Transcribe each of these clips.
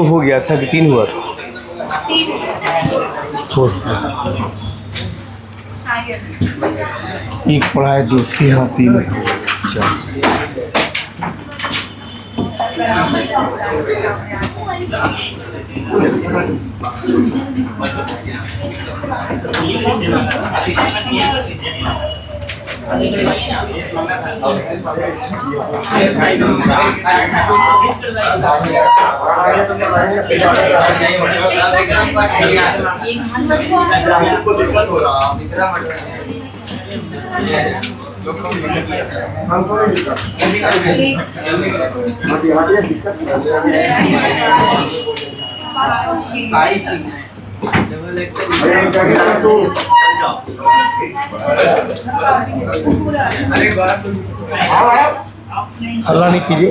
हो गया था कि 3 हुआ था? 4। एक पढ़ा है 2 3, हाँ 3 है। हल्ला नहीं कीजिए।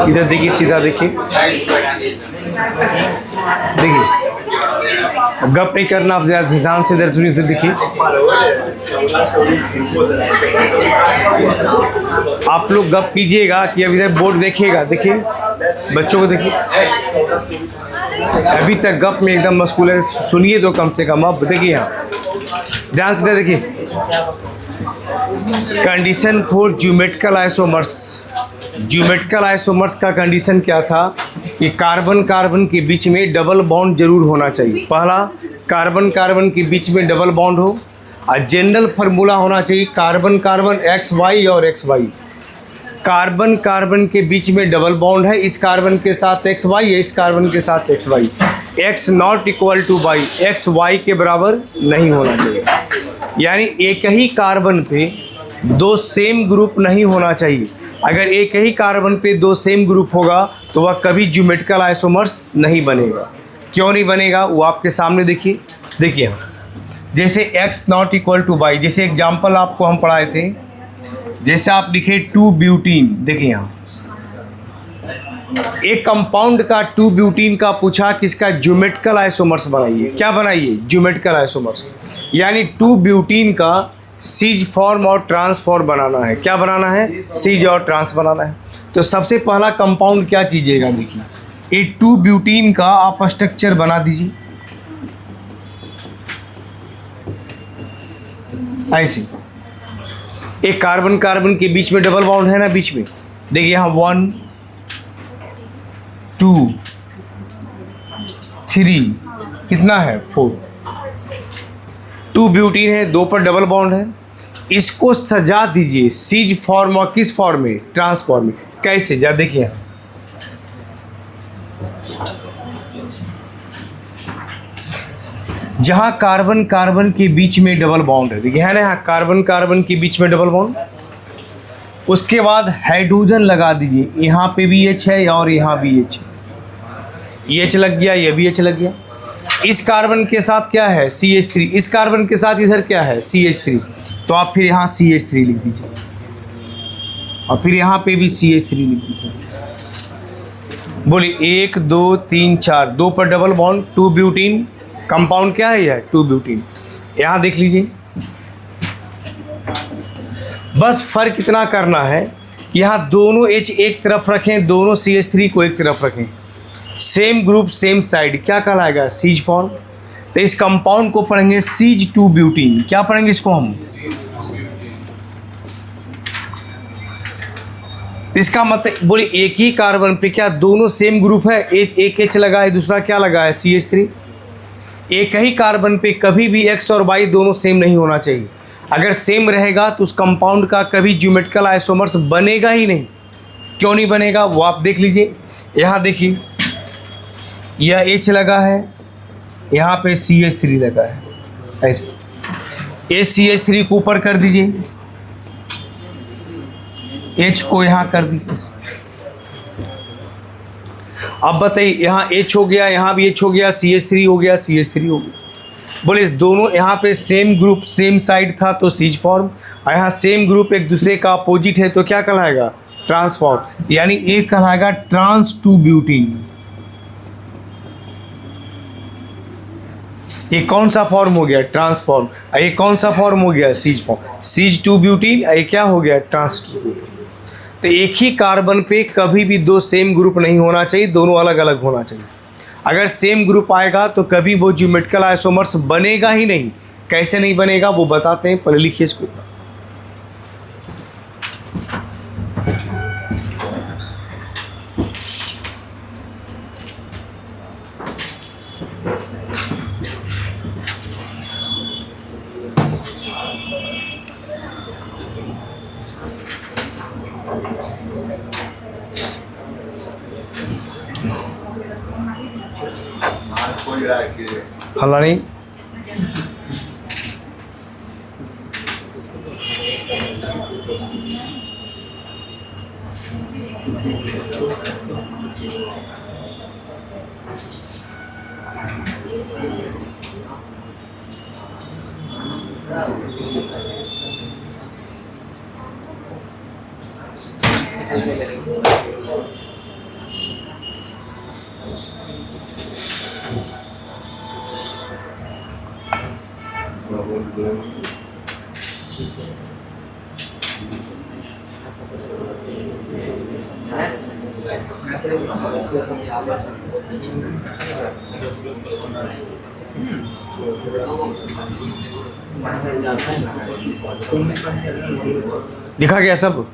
इधर देखिए, सीधा देखिए, देखिए, गप नहीं करना, आप ज़्यादा ध्यान से इधर सुनिए। तो देखिए, आप लोग गप कीजिएगा कि अब इधर बोर्ड देखिएगा, देखिए बच्चों को देखिए, अभी तक गप में एकदम मशगूल है, सुनिए तो कम से कम। अब देखिए यहाँ ध्यान से देखिए, condition for geometrical isomers. Geometrical isomers का कंडीशन क्या था कि कार्बन कार्बन के बीच में डबल बॉन्ड जरूर होना चाहिए। पहला, कार्बन कार्बन के बीच में डबल बॉन्ड हो, और जनरल फार्मूला होना चाहिए कार्बन कार्बन XY और XY। कार्बन कार्बन के बीच में डबल बॉन्ड है, इस कार्बन के साथ XY है, इस कार्बन के साथ XY। X not equal to Y, XY के बराबर नहीं होना चाहिए। यानी एक ही कार्बन पे 2 सेम ग्रुप नहीं होना चाहिए। अगर एक ही कार्बन पे 2 सेम ग्रुप होगा तो वह कभी ज्योमेट्रिकल आइसोमर्स नहीं बनेगा। क्यों नहीं बनेगा वो आपके सामने देखिए। देखिए जैसे x not equal to y, जैसे एग्जाम्पल आपको हम पढ़ाए थे, जैसे आप लिखे 2 ब्यूटीन। देखिए यहाँ एक कंपाउंड का 2 ब्यूटीन का पूछा कि इसका ज्योमेट्रिकल आइसोमर्स बनाइए। क्या बनाइए? Geometrical isomers. यानी 2 ब्यूटीन का सीज फॉर्म और ट्रांस फॉर्म बनाना है। क्या बनाना है? सीज और ट्रांस बनाना है। तो सबसे पहला कंपाउंड क्या कीजिएगा, देखिए ये 2 ब्यूटीन का आप स्ट्रक्चर बना दीजिए ऐसे। एक कार्बन कार्बन के बीच में डबल बॉन्ड है ना, बीच में देखिए यहाँ 1 2 3 कितना है 4। 2 ब्यूटीन है, 2 पर डबल बॉन्ड है। इसको सजा दीजिए सीज फॉर्म और किस फॉर्म में? ट्रांसफॉर्म में। कैसे? जा देखिए, जहां कार्बन कार्बन के बीच में डबल बॉन्ड है, देखिए है ना, यहाँ कार्बन कार्बन के बीच में डबल बॉन्ड। उसके बाद हाइड्रोजन लगा दीजिए, यहाँ पे भी H है और यहाँ भी H है। H लग गया, ये भी H लग गया। इस कार्बन के साथ क्या है? CH3। इस कार्बन के साथ इधर क्या है? CH3। तो आप फिर यहाँ CH3 लिख दीजिए और फिर यहाँ पे भी CH3 लिख दीजिए। बोलिए 1 2 3 4, 2 पर डबल बॉन्ड, 2 ब्यूटीन। कंपाउंड क्या है? यह 2 ब्यूटीन। यहाँ देख लीजिए, बस फर्क इतना करना है कि यहाँ दोनों H एक तरफ रखें, दोनों CH3 को एक तरफ रखें। सेम ग्रुप सेम साइड, क्या कहलाएगा? Cis form. तो इस कंपाउंड को पढ़ेंगे सीज 2 ब्यूटीन। क्या पढ़ेंगे इसको हम? इसका मतलब बोलिए एक ही कार्बन पे क्या दोनों सेम ग्रुप है? एक H लगा है, दूसरा क्या लगा है? CH3। एक ही कार्बन पे कभी भी X और Y दोनों सेम नहीं होना चाहिए। अगर सेम रहेगा तो उस कंपाउंड का कभी ज्योमेट्रिकल आइसोमर्स बनेगा ही नहीं। क्यों नहीं बनेगा वो आप देख लीजिए। यहाँ देखिए, यह H लगा है, यहाँ पे CH3 लगा है, ऐसे CH3 को ऊपर कर दीजिए, H को यहाँ कर दीजिए। अब बताइए, यहाँ H हो गया, यहाँ भी H हो गया, CH3 हो गया, CH3 हो गया। बोले दोनों यहाँ पे सेम ग्रुप सेम साइड था तो सीज फॉर्म, और यहाँ सेम ग्रुप एक दूसरे का अपोजिट है तो क्या कहलाएगा? ट्रांसफॉर्म। यानी एक कहलाएगा ट्रांस टू ब्यूटीन। ये कौन सा फॉर्म हो गया? ट्रांसफॉर्म। ये कौन सा फॉर्म हो गया? Cis form. Cis two butene, ये क्या हो गया? Trans two butene. तो एक ही कार्बन पे कभी भी दो सेम ग्रुप नहीं होना चाहिए, दोनों अलग अलग होना चाहिए। अगर सेम ग्रुप आएगा तो कभी वो ज्योमेट्रिकल आइसोमर्स बनेगा ही नहीं। कैसे नहीं बनेगा वो बताते हैं, पहले लिखिए इसको। हल्ला नहीं। लिखा गया सब?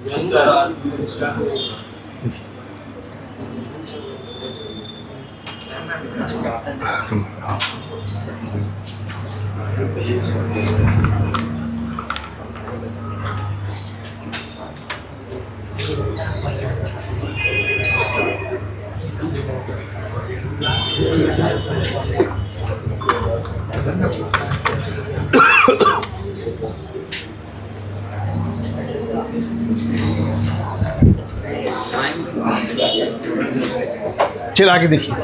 चल आगे देखिए।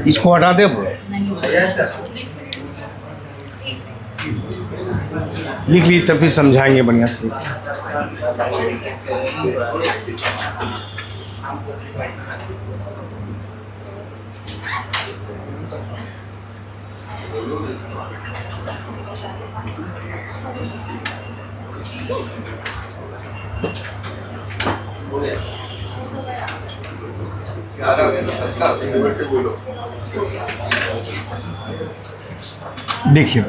इसको हटा दे, लिख ली तब भी समझाएंगे बढ़िया से। देखिए,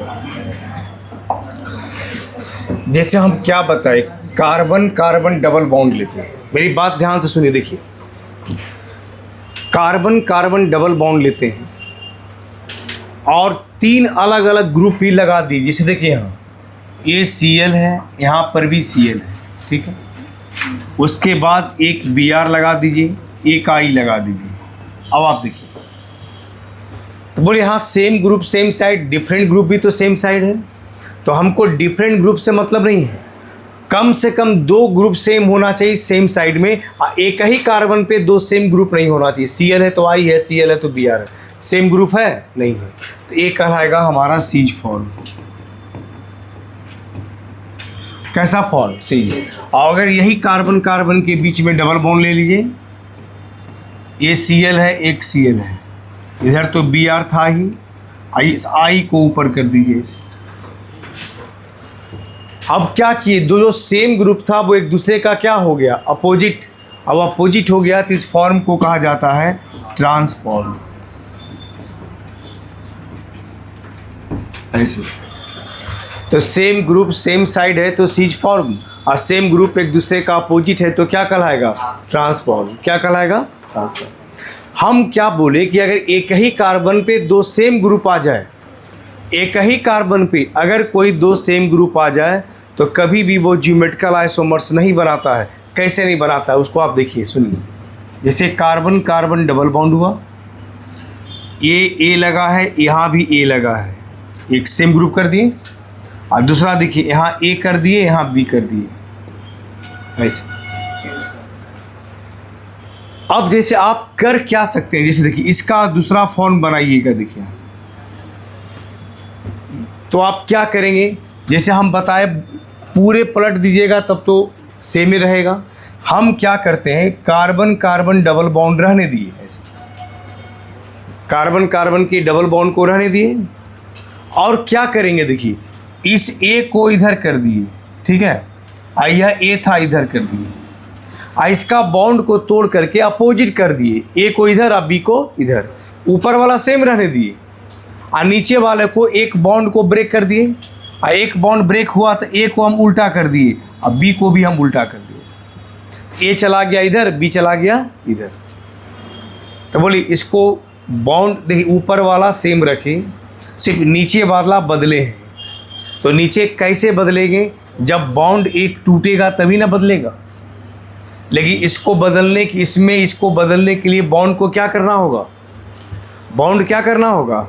जैसे हम क्या बताए, कार्बन कार्बन डबल बॉन्ड लेते हैं। मेरी बात ध्यान से सुनिए। देखिए, कार्बन कार्बन डबल बॉन्ड लेते हैं और तीन अलग अलग ग्रुप भी लगा दी। जैसे देखिए, यहाँ ये Cl है, यहाँ पर भी Cl है, ठीक है। उसके बाद एक Br लगा दीजिए, एक I लगा दीजिए। अब आप देखिए, तो बोले यहाँ same group same side, different group भी तो सेम साइड है। तो हमको डिफरेंट ग्रुप से मतलब नहीं है, कम से कम दो ग्रुप सेम होना चाहिए सेम साइड में। एक ही कार्बन पे दो सेम ग्रुप नहीं होना चाहिए। Cl है तो I है, Cl है तो Br है, सेम ग्रुप है नहीं है, तो एक कहलाएगा हमारा सीज फॉर्म। कैसा फॉर्म? सीज। और अगर यही कार्बन कार्बन के बीच में डबल बॉन्ड ले लीजिए, ये Cl है, एक Cl है, इधर तो Br था ही, I को ऊपर कर दीजिए इसे। अब क्या किए, दो जो सेम ग्रुप था वो एक दूसरे का क्या हो गया? अपोजिट। अब अपोजिट हो गया तो इस फॉर्म को कहा जाता है ट्रांसफॉर्म। ऐसे तो सेम ग्रुप सेम साइड है तो सीज फॉर्म, और सेम ग्रुप एक दूसरे का अपोजिट है तो क्या कहलाएगा? ट्रांसफॉर्म। क्या कहलाएगा? ट्रांसफॉर्म। हम क्या बोले कि अगर एक ही कार्बन पे दो सेम ग्रुप आ जाए, एक ही कार्बन पे अगर कोई दो सेम ग्रुप आ जाए तो कभी भी वो ज्योमेट्रिकल आइसोमर्स नहीं बनाता है। कैसे नहीं बनाता है उसको आप देखिए, सुनिए। जैसे कार्बन कार्बन डबल बॉन्ड हुआ, ए लगा है, यहाँ भी ए लगा है, एक सेम ग्रुप कर दिए। और दूसरा देखिए, यहाँ ए कर दिए, यहाँ बी कर दिए, ऐसे। अब जैसे आप कर क्या सकते हैं, जैसे देखिए इसका दूसरा फॉर्म बनाइएगा, देखिए यहाँ से। तो आप क्या करेंगे, जैसे हम बताए पूरे पलट दीजिएगा तब तो सेम ही रहेगा। हम क्या करते हैं, कार्बन कार्बन डबल बॉन्ड रहने दिए, ऐसे कार्बन कार्बन की डबल बॉन्ड को रहने दिए। और क्या करेंगे, देखिए इस ए को इधर कर दिए, ठीक है, यह ए था इधर कर दिए, इसका बॉन्ड को तोड़ करके अपोजिट कर दिए, ए को इधर और बी को इधर। ऊपर वाला सेम रहने दिए और नीचे वाले को एक बॉन्ड को ब्रेक कर दिए, और एक बॉन्ड ब्रेक हुआ तो ए को हम उल्टा कर दिए और बी को भी हम उल्टा कर दिए। ए चला गया इधर, बी चला गया इधर। तो बोलिए इसको बॉन्ड देखिए ऊपर वाला सेम रखें, सिर्फ नीचे वाला बदले हैं। तो नीचे कैसे बदलेंगे, जब बॉन्ड एक टूटेगा तभी ना बदलेगा। लेकिन इसको बदलने की इसको बदलने के लिए बॉन्ड को क्या करना होगा, बॉन्ड क्या करना होगा,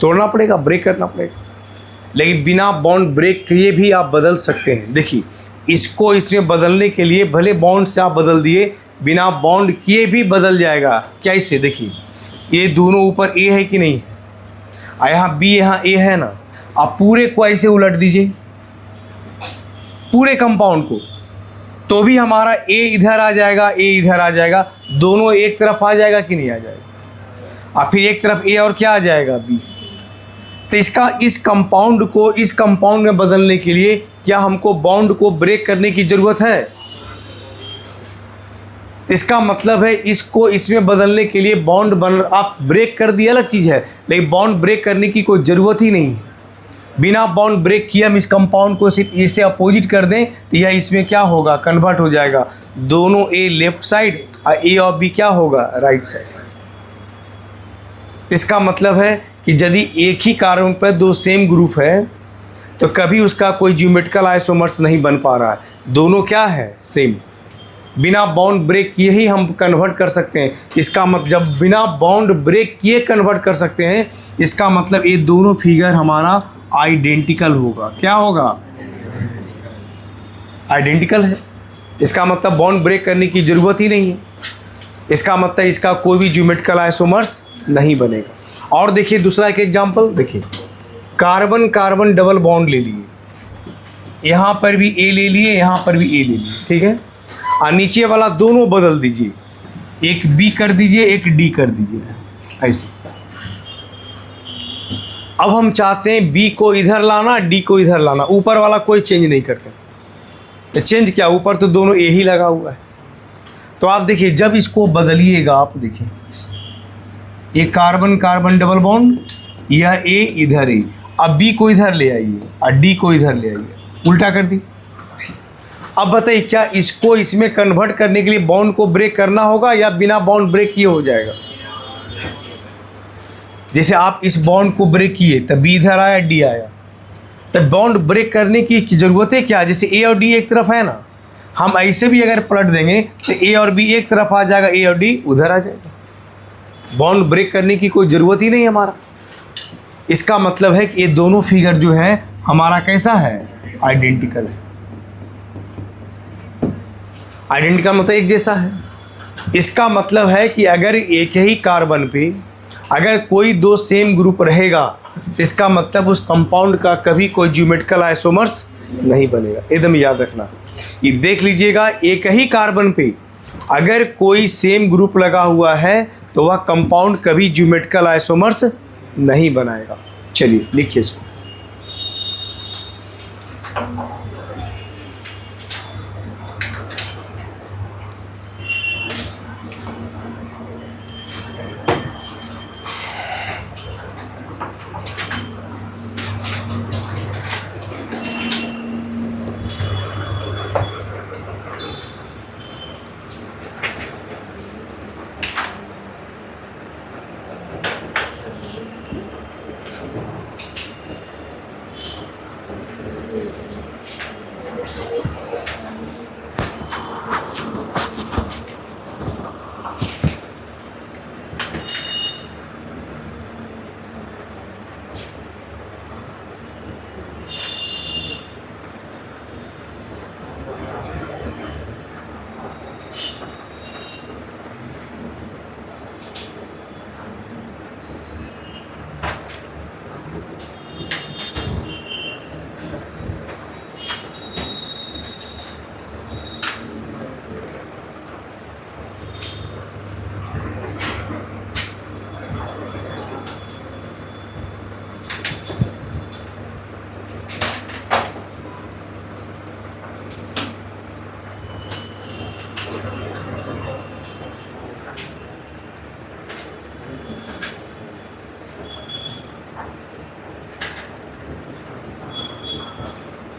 तोड़ना पड़ेगा, ब्रेक करना पड़ेगा। लेकिन बिना बॉन्ड ब्रेक किए भी आप बदल सकते हैं। देखिए इसको इसमें बदलने के लिए भले बॉन्ड से आप बदल दिए, बिना बॉन्ड किए भी बदल जाएगा। कैसे, देखिए ये दोनों ऊपर ए है कि नहीं है, यहाँ बी यहाँ ए है ना। आप पूरे को ऐसे उलट दीजिए, पूरे कंपाउंड को, तो भी हमारा ए इधर आ जाएगा, ए इधर आ जाएगा, दोनों एक तरफ आ जाएगा कि नहीं आ जाएगा। और फिर एक तरफ ए और क्या आ जाएगा, बी। तो इस कंपाउंड में बदलने के लिए क्या हमको बॉन्ड को ब्रेक करने की ज़रूरत है? इसका मतलब है इसको इसमें बदलने के लिए आप ब्रेक कर दिए अलग चीज़ है, लेकिन बॉन्ड ब्रेक करने की कोई ज़रूरत ही नहीं है। बिना बॉन्ड ब्रेक किए हम इस कंपाउंड को सिर्फ इसे अपोजिट कर दें तो यह इसमें क्या होगा, कन्वर्ट हो जाएगा। दोनों ए लेफ्ट साइड और ए और बी क्या होगा, राइट साइड। इसका मतलब है कि यदि एक ही कार्बन पर दो सेम ग्रुप है तो कभी उसका कोई ज्योमेट्रिकल आइसोमर्स नहीं बन पा रहा है। दोनों क्या है, सेम। बिना बॉन्ड ब्रेक किए ही हम कन्वर्ट कर सकते हैं। इसका मतलब जब बिना बॉन्ड ब्रेक किए कन्वर्ट कर सकते हैं, इसका मतलब ये दोनों फिगर हमारा आइडेंटिकल होगा। क्या होगा, आइडेंटिकल है। इसका मतलब बॉन्ड ब्रेक करने की ज़रूरत ही नहीं है। इसका मतलब इसका कोई भी ज्योमेट्रिकल आइसोमर्स नहीं बनेगा। और देखिए दूसरा एक एग्जांपल, देखिए कार्बन कार्बन डबल बॉन्ड ले लिए, यहाँ पर भी ए ले लिए, यहाँ पर भी ए ले लिए, ठीक है। और नीचे वाला दोनों बदल दीजिए, एक बी कर दीजिए, एक डी कर दीजिए, ऐसे। अब हम चाहते हैं बी को इधर लाना, डी को इधर लाना। ऊपर वाला कोई चेंज नहीं करते, तो चेंज क्या, ऊपर तो दोनों ए ही लगा हुआ है। तो आप देखिए जब इसको बदलिएगा, आप देखिए ये कार्बन कार्बन डबल बॉन्ड, यह ए इधर ही, अब बी को इधर ले आइए और डी को इधर ले आइए, उल्टा कर दी। अब बताइए क्या इसको इसमें कन्वर्ट करने के लिए बॉन्ड को ब्रेक करना होगा या बिना बॉन्ड ब्रेक किए हो जाएगा? जैसे आप इस बॉन्ड को ब्रेक किए तब बी इधर आया, डी आया, तब बॉन्ड ब्रेक करने की ज़रूरत है क्या? जैसे ए और डी एक तरफ है ना, हम ऐसे भी अगर पलट देंगे तो ए और बी एक तरफ आ जाएगा, ए और डी उधर आ जाएगा। बॉन्ड ब्रेक करने की कोई ज़रूरत ही नहीं हमारा। इसका मतलब है कि ये दोनों फिगर जो है हमारा कैसा है, आइडेंटिकल है। आइडेंटिकल मतलब एक जैसा है। इसका मतलब है कि अगर एक ही कार्बन पे अगर कोई दो सेम ग्रुप रहेगा तो इसका मतलब उस कंपाउंड का कभी कोई ज्योमेट्रिकल आइसोमर्स नहीं बनेगा। एकदम याद रखना, ये देख लीजिएगा, एक ही कार्बन पे अगर कोई सेम ग्रुप लगा हुआ है तो वह कंपाउंड कभी ज्योमेट्रिकल आइसोमर्स नहीं बनाएगा। चलिए लिखिए इसको।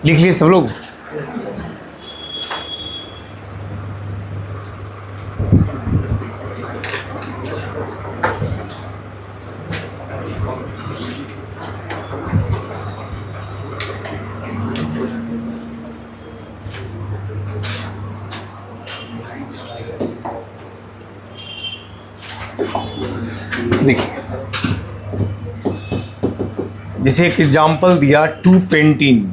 लिख लिए सब लोग? देखिए, जैसे एक एग्जाम्पल दिया 2 पेंटीन,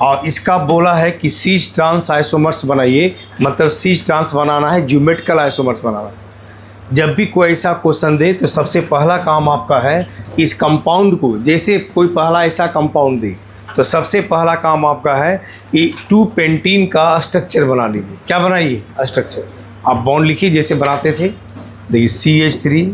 और इसका बोला है कि सिस ट्रांस आइसोमर्स बनाइए, मतलब सिस ट्रांस बनाना है, ज्योमेट्रिकल आइसोमर्स बनाना है। जब भी कोई ऐसा क्वेश्चन दे तो सबसे पहला काम आपका है कि इस कंपाउंड को, जैसे कोई पहला ऐसा कंपाउंड दे तो सबसे पहला काम आपका है कि 2 पेंटीन का स्ट्रक्चर बना लीजिए। क्या बनाइए? स्ट्रक्चर। आप बॉन्ड लिखिए जैसे बनाते थे। देखिए CH3,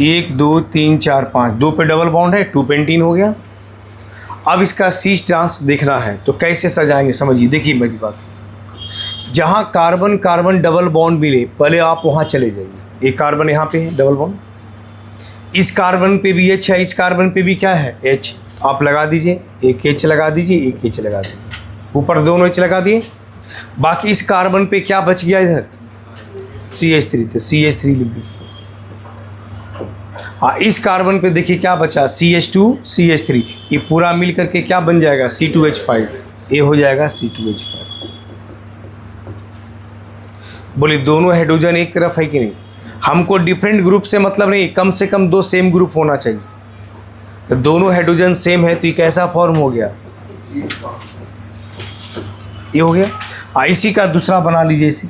1 2 3 4 5, 2 पे डबल बॉन्ड है, 2 पेंटीन हो गया। अब इसका सिस ट्रांस देखना है तो कैसे सजाएंगे समझिए। देखिए मेरी बात, जहाँ कार्बन कार्बन डबल बॉन्ड मिले पहले आप वहाँ चले जाइए। एक कार्बन यहाँ पे है डबल बॉन्ड, इस कार्बन पे भी H है, इस कार्बन पे भी क्या है H, आप लगा दीजिए। एक H लगा दीजिए, एक H लगा दीजिए, ऊपर दोनों H लगा दिए। बाकी इस कार्बन पे क्या बच गया इधर? CH3, तो CH3 लिख दीजिए। इस कार्बन पे देखिए क्या बचा, CH2 CH3, ये पूरा मिल करके क्या बन जाएगा? C2H5, ये हो जाएगा C2H5। बोले दोनों हाइड्रोजन एक तरफ है कि नहीं? हमको डिफरेंट ग्रुप से मतलब नहीं, कम से कम 2 सेम ग्रुप होना चाहिए। तो दोनों हाइड्रोजन सेम है तो ये कैसा फॉर्म हो गया? ये हो गया। इसी का दूसरा बना लीजिए, इसी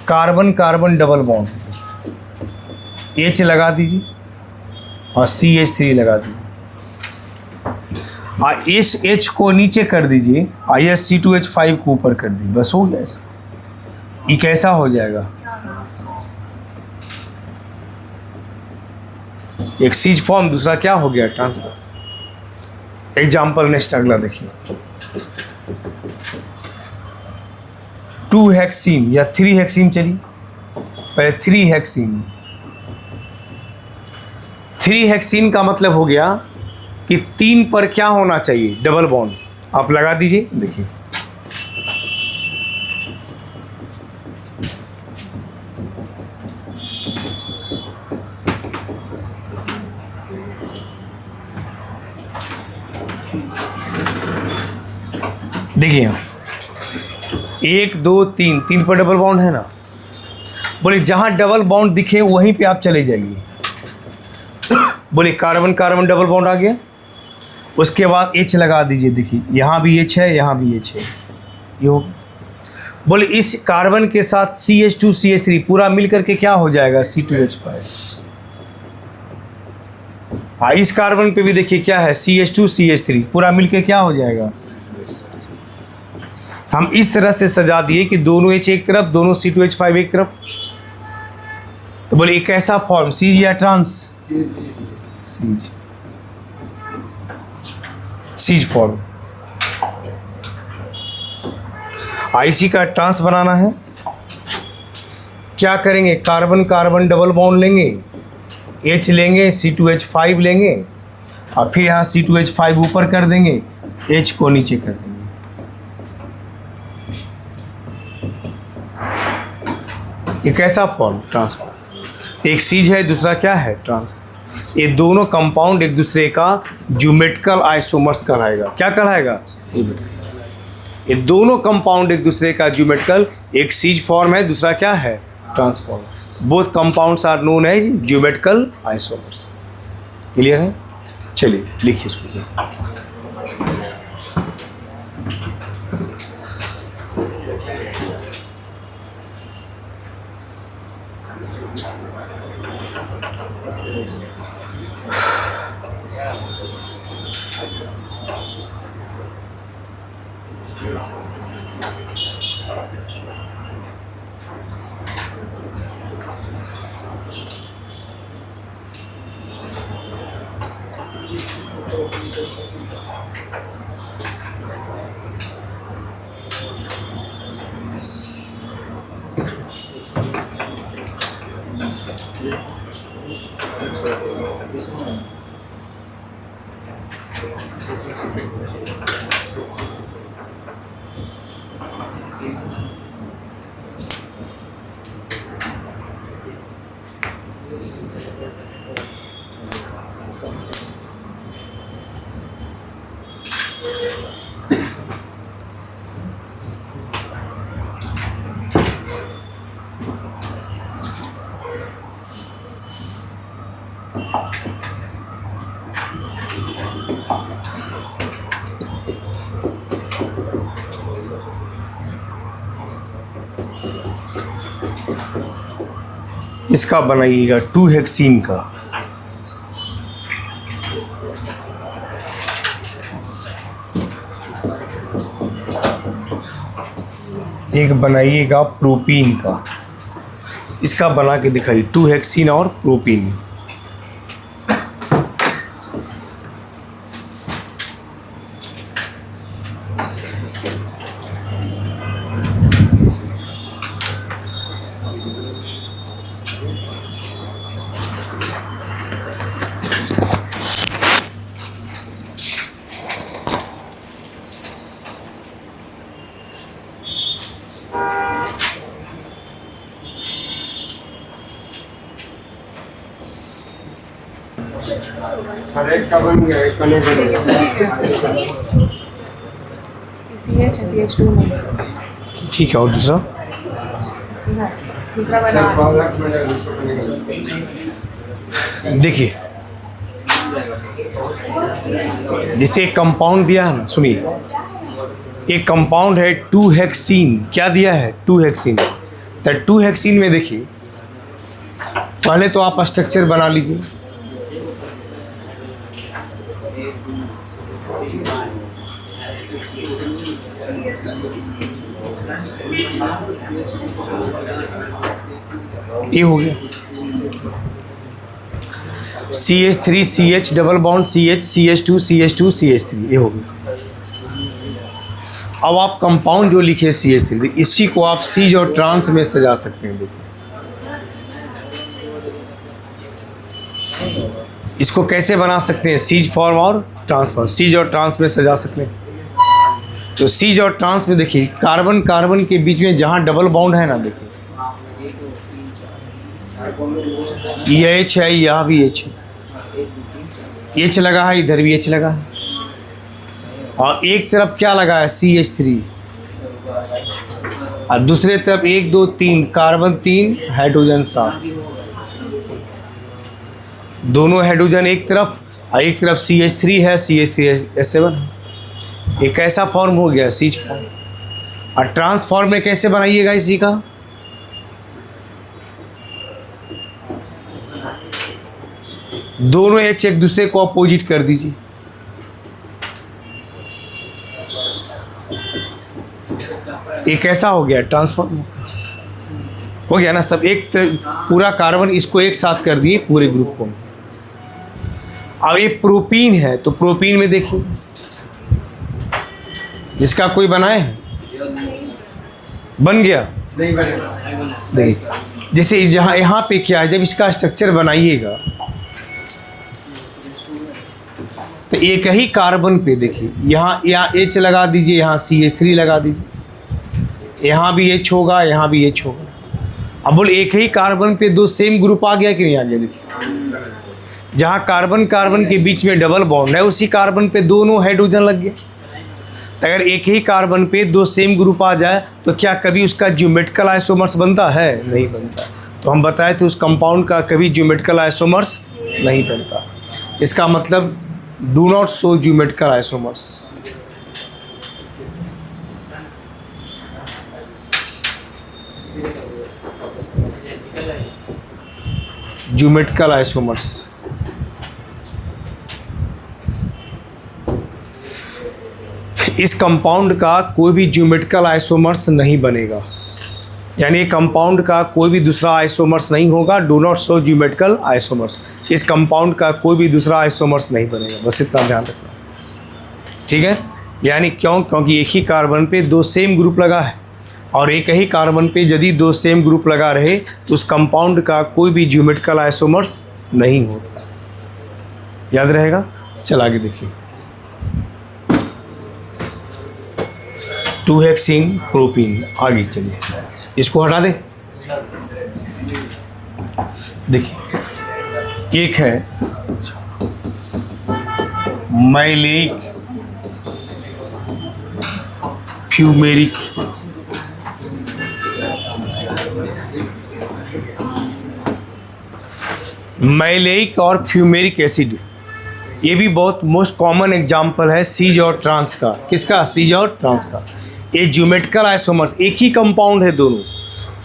carbon carbon double bond, H लगा दीजिए और CH3 लगा दीजिए। इस H को नीचे कर दीजिए, C2H5 को ऊपर कर दीजिए, बस हो गया ऐसा। ये कैसा हो जाएगा? एक सीज फॉर्म, दूसरा क्या हो गया? ट्रांसफर। एग्जाम्पल नेक्स्ट अगला देखिए, 2 हेक्सीन या 3 हेक्सीन, चलिए पहले 3 हेक्सीन। 3 हेक्सीन का मतलब हो गया कि 3 पर क्या होना चाहिए? Double bond. आप लगा दीजिए, देखिए देखिए 1 2 3, 3 पर डबल बॉन्ड है ना। बोले जहां डबल बॉन्ड दिखे वहीं पे आप चले जाइए। बोले कार्बन कार्बन डबल बॉन्ड आ गया, उसके बाद H लगा दीजिए। देखिए यहाँ भी H है, यहाँ भी H है, ये हो। बोले इस कार्बन के साथ CH2 CH3 पूरा मिल करके क्या हो जाएगा? C2H5। हाँ, इस कार्बन पे भी देखिए क्या है? CH2 CH3 पूरा मिल के क्या हो जाएगा? हम इस तरह से सजा दिए कि दोनों H एक तरफ, दोनों C2H5 एक तरफ। तो बोले एक ऐसा फॉर्म, सीज या trans? Cis, cis form. IC का ट्रांस बनाना है, क्या करेंगे? कार्बन कार्बन डबल बॉन्ड लेंगे, H लेंगे, C2H5 लेंगे, और फिर यहाँ C2H5 ऊपर कर देंगे, H को नीचे कर देंगे। ये कैसा फॉर्म? ट्रांसफॉर्म। एक सीज है, दूसरा क्या है? ट्रांस। ये दोनों कंपाउंड एक दूसरे का ज्योमेट्रिकल आइसोमर्स कहलाएगा। क्या कहलाएगा? ये दोनों कंपाउंड एक दूसरे का ज्योमेट्रिकल, एक सीज फॉर्म है, दूसरा क्या है? Trans form. Both compounds are known as geometrical isomers. Clear है? चलिए लिखिए इसको। इसका बनाइएगा 2 हेक्सीन का। एक बनाइएगा प्रोपीन का। इसका बना के दिखाइए 2 हेक्सीन और प्रोपीन। हर एक का बन गया, एक का नहीं बनेगा। CH2 नहीं, ठीक है, और दूसरा दूसरा सर, बना। 5 लाख में दूसरा बनेगा। देखिए, जिसे एक कंपाउंड दिया है ना, सुनिए, एक कंपाउंड है 2 हेक्सीन। क्या दिया है? 2 हेक्सीन। तो 2 हेक्सीन में देखिए, पहले तो आप स्ट्रक्चर बना लीजिए। ये हो गया CH3 CH double bond CH CH2 CH2 CH3, ये हो गया। अब आप कंपाउंड जो लिखे CH3, इसी को आप सीज और ट्रांस में सजा सकते हैं। देखिए, इसको कैसे बना सकते हैं? सीज फॉर्म और ट्रांसफॉर्म, सीज और ट्रांस में सजा सकते हैं। तो सीज और ट्रांस में देखिए, कार्बन कार्बन के बीच में जहाँ डबल बॉन्ड है ना, देखिए ये H है, यहाँ भी H है, H लगा है, इधर भी H लगा है, और एक तरफ क्या लगा है? CH3, और दूसरे तरफ 1 2 3 कार्बन 3 हाइड्रोजन 7, दोनों हाइड्रोजन एक तरफ, और एक तरफ CH3 है, CH3S7 है। ये कैसा फॉर्म हो गया? Cis form. और ट्रांसफॉर्म में कैसे बनाइएगा इसी का? दोनों H एक दूसरे को अपोजिट कर दीजिए। ये कैसा हो गया? ट्रांसफॉर्म हो गया ना सब। एक पूरा कार्बन इसको एक साथ कर दिए पूरे ग्रुप को। अब ये प्रोपीन है, तो प्रोपीन में देखिए, इसका कोई बनाए है? बन गया? नहीं बनेगा। देखिए, जैसे जहाँ यहाँ पे क्या है, जब इसका स्ट्रक्चर बनाइएगा तो एक ही कार्बन पे देखिए, यहाँ H लगा दीजिए, यहाँ CH3 लगा दीजिए, यहाँ भी H होगा, यहाँ भी H होगा। अब बोल, एक ही कार्बन पे 2 सेम ग्रुप आ गया कि नहीं आ गया? देखिए, जहाँ कार्बन कार्बन के बीच में डबल बॉन्ड है, उसी कार्बन पे दोनों हाइड्रोजन लग गया। अगर एक ही कार्बन पे 2 सेम ग्रुप आ जाए तो क्या कभी उसका ज्योमेट्रिकल आइसोमर्स बनता है? नहीं बनता। तो हम बताए थे उस कंपाउंड का कभी ज्योमेट्रिकल आइसोमर्स नहीं बनता। इसका मतलब do not show geometrical isomers. Geometrical isomers, इस कंपाउंड का कोई भी ज्योमेट्रिकल आइसोमर्स नहीं बनेगा, यानी कंपाउंड का कोई भी दूसरा आइसोमर्स नहीं होगा। Do not show geometrical isomers, इस कंपाउंड का कोई भी दूसरा आइसोमर्स नहीं बनेगा। बस इतना ध्यान रखना, ठीक है? यानी क्यों? क्योंकि एक ही कार्बन पे 2 सेम ग्रुप लगा है, और एक ही कार्बन पे यदि दो सेम ग्रुप लगा रहे तो उस कंपाउंड का कोई भी ज्योमेट्रिकल आइसोमर्स नहीं होता। याद रहेगा। चल आगे देखिए। 2-हेक्सीन प्रोपीन। आगे चलिए, इसको हटा दे। देखिए, एक है मैलेइक फ्यूमेरिक, मैलेइक और फ्यूमेरिक एसिड, ये भी बहुत मोस्ट कॉमन एग्जाम्पल है सीज और ट्रांस का। किसका? सीज और ट्रांस का। ये ज्योमेट्रिकल आइसोमर्स, एक ही कंपाउंड है, दोनों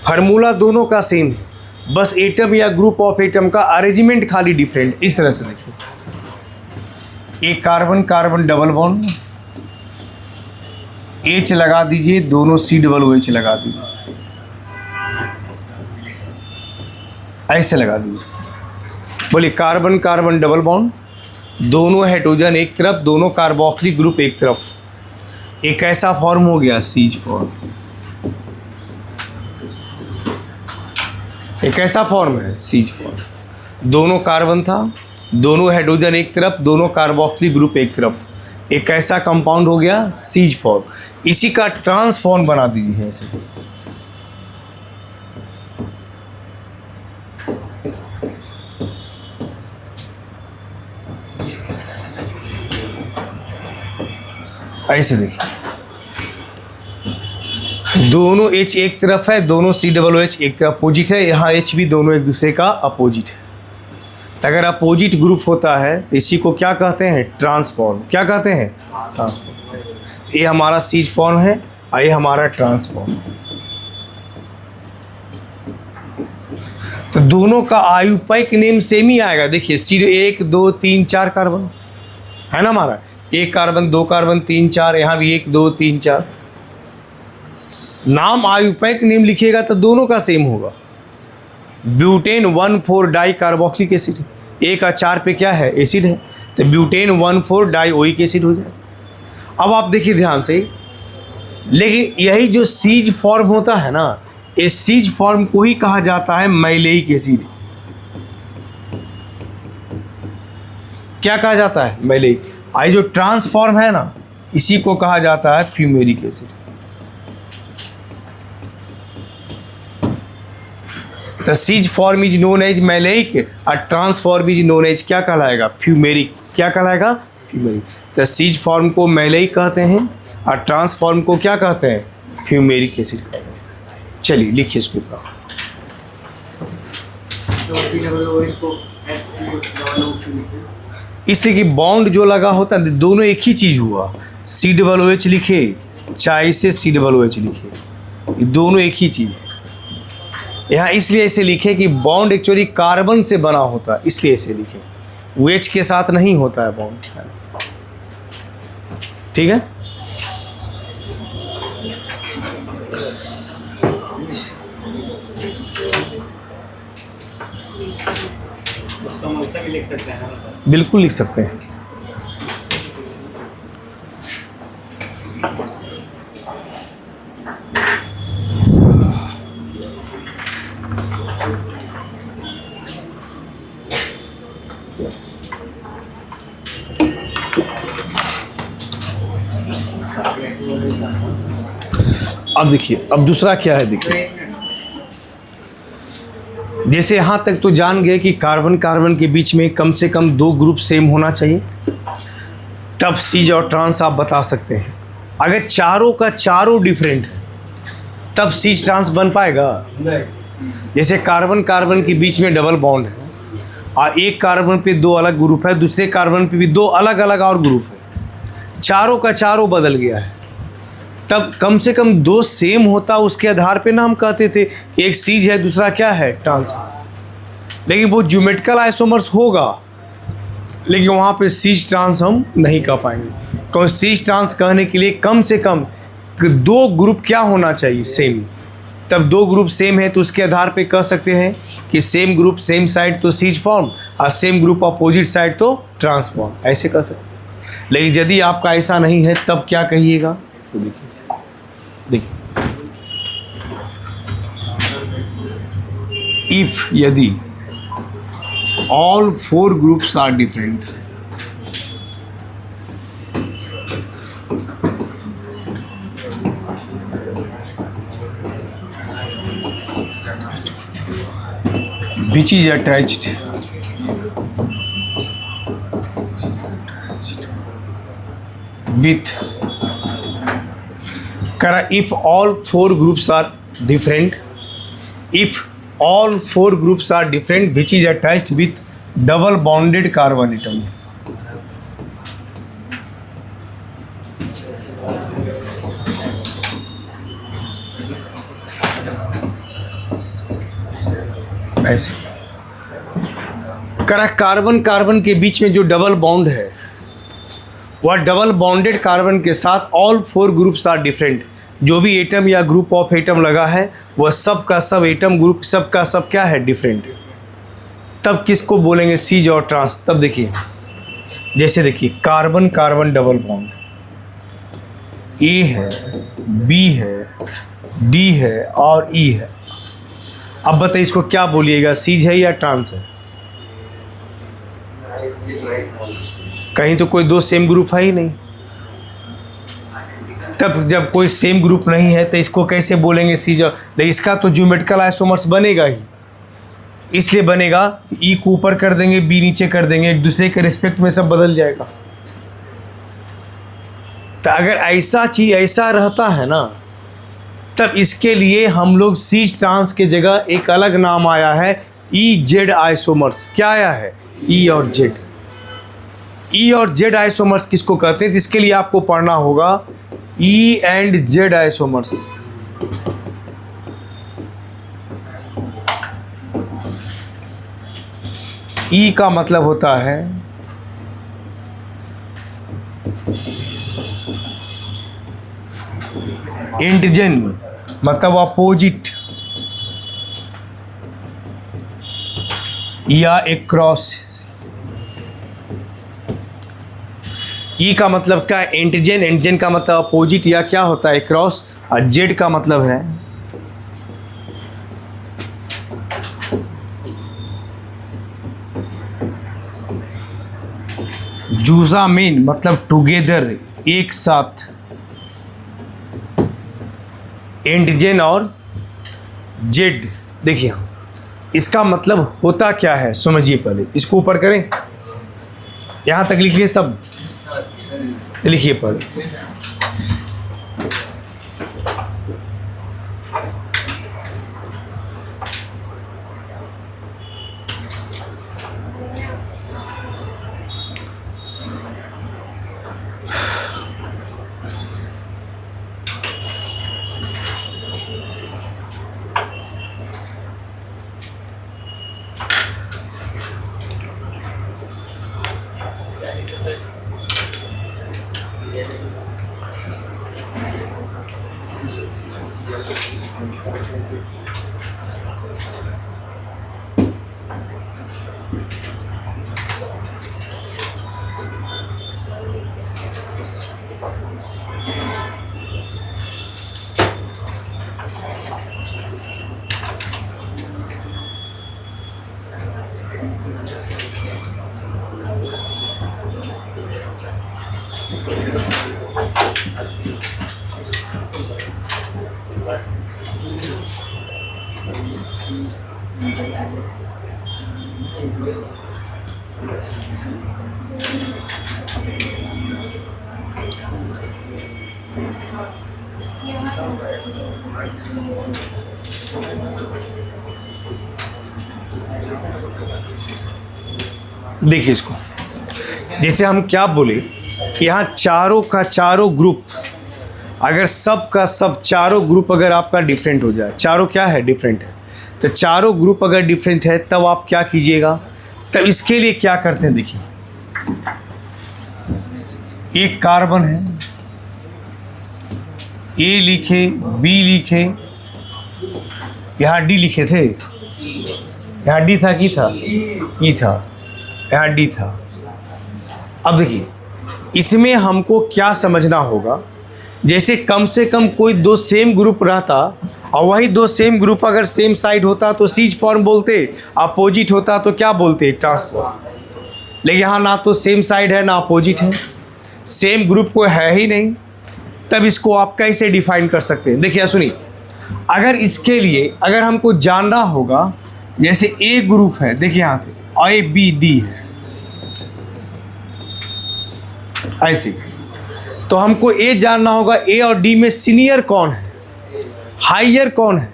फार्मूला दोनों का सेम है, बस एटम या ग्रुप ऑफ एटम का अरेंजमेंट खाली डिफरेंट। इस तरह से देखिए, एक carbon carbon double bond, H लगा दीजिए, दोनों COOH लगा दीजिए, ऐसे लगा दीजिए। बोलिए कार्बन कार्बन डबल बॉन्ड, दोनों हाइड्रोजन एक तरफ, दोनों कार्बोक्सिलिक ग्रुप एक तरफ, एक ऐसा फॉर्म हो गया सीज फॉर्म। एक ऐसा फॉर्म है सीज फॉर्म। दोनों कार्बन था, दोनों हाइड्रोजन एक तरफ, दोनों कार्बोक्सिलिक ग्रुप एक तरफ, एक ऐसा कंपाउंड हो गया सीज फॉर्म। इसी का ट्रांसफॉर्म बना दीजिए ऐसे। ऐसे देखिए, दोनों H एक तरफ है, दोनों COOH एक तरफ अपोजिट है, यहाँ H भी दोनों एक दूसरे का अपोजिट है। तो अगर अपोजिट ग्रुप होता है तो इसी को क्या कहते हैं? ट्रांसफॉर्म। क्या कहते हैं? ट्रांसफॉर्म। ये हमारा सीज फॉर्म है और ये हमारा ट्रांसफॉर्म। तो दोनों का आयुपाइक नेम सेम ही आएगा। देखिए सीड 1 2 3 4 कार्बन है ना हमारा, एक कार्बन, दो कार्बन, 3 4, यहाँ भी 1 2 3 4। नाम आयुपाइक नेम लिखिएगा तो दोनों का सेम होगा। ब्यूटेन 1,4 डाई कार्बोक्सिलिक एसिड, 1 और 4 पे क्या है? एसिड है, तो ब्यूटेन 1,4 डाई ओइक एसिड हो जाए। अब आप देखिए ध्यान से, लेकिन यही जो सीज फॉर्म होता है ना, इस सीज फॉर्म को ही कहा जाता है मैलेइक एसिड। क्या कहा जाता है? मैलेइक। आई जो ट्रांसफॉर्म है ना, इसी को कहा जाता है fumaric acid. The cis form is known as maleic और ट्रांसफॉर्म इज नोन एज क्या कहलाएगा? फ्यूमेरिक। क्या कहलाएगा? फ्यूमेरिक। द सीज फॉर्म को मैलेइक कहते हैं और ट्रांसफॉर्म को क्या कहते हैं? फ्यूमेरिक एसिड कहते हैं। चलिए लिखिए इसको। इसलिए कि बॉन्ड जो लगा होता है दोनों एक ही चीज़ हुआ। COOH लिखे चाहे इसे COOH लिखे, ये दोनों एक ही चीज़ है। यहाँ इसलिए ऐसे लिखे कि बॉन्ड एक्चुअली कार्बन से बना होता है, इसलिए ऐसे लिखे। OH के साथ नहीं होता है बॉन्ड। ठीक है। लिख सकते हैं। बिल्कुल लिख सकते हैं। अब देखिए, अब दूसरा क्या है? देखिए, जैसे यहाँ तक तो जान गए कि कार्बन कार्बन के बीच में कम से कम 2 ग्रुप सेम होना चाहिए, तब सीज और ट्रांस आप बता सकते हैं। अगर चारों का चारों डिफरेंट है तब सीज ट्रांस बन पाएगा? जैसे कार्बन कार्बन के बीच में डबल बॉन्ड है और एक कार्बन पे 2 अलग ग्रुप है, दूसरे कार्बन पे भी 2 अलग अलग और ग्रुप है, चारों का चारों बदल गया है, तब कम से कम 2 सेम होता, उसके आधार पे ना हम कहते थे कि एक सीज है दूसरा क्या है? ट्रांस। लेकिन वो ज्योमेट्रिकल आइसोमर्स होगा, लेकिन वहाँ पे सीज ट्रांस हम नहीं कह पाएंगे, क्योंकि सीज ट्रांस कहने के लिए कम से कम 2 ग्रुप क्या होना चाहिए? सेम। तब 2 ग्रुप सेम है तो उसके आधार पे कह सकते हैं कि सेम ग्रुप सेम साइड तो सीज फॉर्म और सेम ग्रुप अपोजिट साइड तो ट्रांसफॉर्म, ऐसे कह सकते हैं। लेकिन यदि आपका ऐसा नहीं है तब क्या कहिएगा? तो देखिए इफ यदि all 4 groups are different, which is attached with करा if all 4 groups are different, if all 4 groups are different which is attached with double bonded carbon atom. ऐसे करा कार्बन कार्बन के बीच में जो डबल बॉन्ड है वह double bonded carbon के साथ ऑल 4 ग्रुप्स आर डिफरेंट, जो भी एटम या ग्रुप ऑफ एटम लगा है वह सब का सब एटम ग्रुप सब का सब क्या है, डिफरेंट। तब किसको बोलेंगे सीज और ट्रांस। तब देखिए, जैसे देखिए कार्बन कार्बन डबल बॉन्ड, ए है, बी है, डी है और ई है। अब बताइए इसको क्या बोलिएगा, सीज है या ट्रांस है? कहीं तो कोई 2 सेम ग्रुप है ही नहीं। तब जब कोई सेम ग्रुप नहीं है तो इसको कैसे बोलेंगे सीज? लेकिन इसका तो ज्योमेट्रिकल आइसोमर्स बनेगा ही, इसलिए बनेगा ई को ऊपर कर देंगे, बी नीचे कर देंगे, एक दूसरे के रिस्पेक्ट में सब बदल जाएगा। तो अगर ऐसा चीज ऐसा रहता है ना, तब इसके लिए हम लोग सीज ट्रांस के जगह एक अलग नाम आया है, ई जेड आइसोमर्स। क्या आया है? ई और जेड। ई और जेड आइसोमर्स किसको कहते हैं? तो इसके लिए आपको पढ़ना होगा ई एंड जेड आइसोमर्स। ई का मतलब होता है इंटीजन, मतलब अपोजिट या एक क्रॉस। ई का मतलब क्या है? एंटीजन। एंटीजन का मतलब अपोजिट या क्या होता है, क्रॉस। और जेड का मतलब है जूसा मेन, मतलब टुगेदर, एक साथ। एंटीजन और जेड। देखिए इसका मतलब होता क्या है समझिए। पहले इसको ऊपर करें, यहां तक लिखिए, सब लिखिए पहले। देखिए इसको, जैसे हम क्या बोले कि यहाँ चारों का चारों ग्रुप, अगर सब का सब चारों ग्रुप अगर आपका डिफरेंट हो जाए, चारों क्या है, डिफरेंट है, तो चारों ग्रुप अगर डिफरेंट है तब आप क्या कीजिएगा, तब इसके लिए क्या करते हैं। देखिए एक कार्बन है, ए लिखे, बी लिखे, यहाँ डी लिखे थे, यहाँ डी था कि था, ई था, यहाँ डी था। अब देखिए इसमें हमको क्या समझना होगा, जैसे कम से कम कोई 2 सेम ग्रुप रहता और वही दो सेम ग्रुप अगर सेम साइड होता तो सीज फॉर्म बोलते, अपोजिट होता तो क्या बोलते, ट्रांसफॉर्म। लेकिन यहाँ ना तो सेम साइड है ना अपोजिट है, सेम ग्रुप को है ही नहीं, तब इसको आप कैसे डिफाइन कर सकते हैं? देखिए सुनिए, अगर इसके लिए अगर हमको जानना होगा, जैसे ए ग्रुप है, देखिए यहाँ से ए बी डी है ऐसे, तो हमको ए जानना होगा ए और डी में सीनियर कौन है, हाइयर कौन है।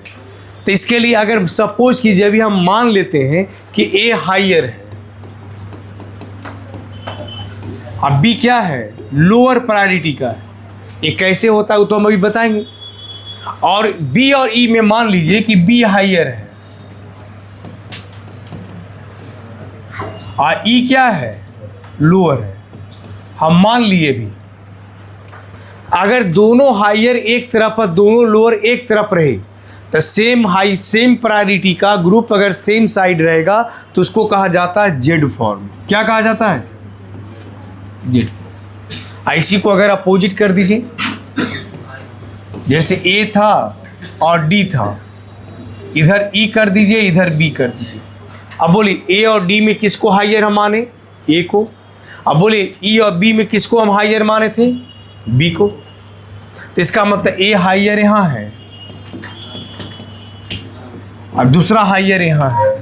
तो इसके लिए अगर सपोज कीजिए अभी हम मान लेते हैं कि ए हाइयर है, अब बी क्या है, लोअर प्रायोरिटी का है। ये कैसे होता है वो तो हम अभी बताएंगे। और बी और ई में मान लीजिए कि बी हाइयर है और ई क्या है, लोअर है, हम मान लिए भी। अगर दोनों हाइयर एक तरफ और दोनों लोअर एक तरफ रहे तो सेम प्रायोरिटी का ग्रुप अगर सेम साइड रहेगा तो उसको कहा जाता है जेड फॉर्म। क्या कहा जाता है, जेड। इसी को अगर अपोजिट कर दीजिए, जैसे ए था और डी था, इधर ई कर दीजिए, इधर बी कर दीजिए। अब बोलिए ए और डी में किसको हाइयर हम माने, ए को। अब बोलिए ई और बी में किसको हम हाइयर माने थे, बी को। तो इसका मतलब ए हाइयर यहाँ है और दूसरा हाइयर यहाँ है,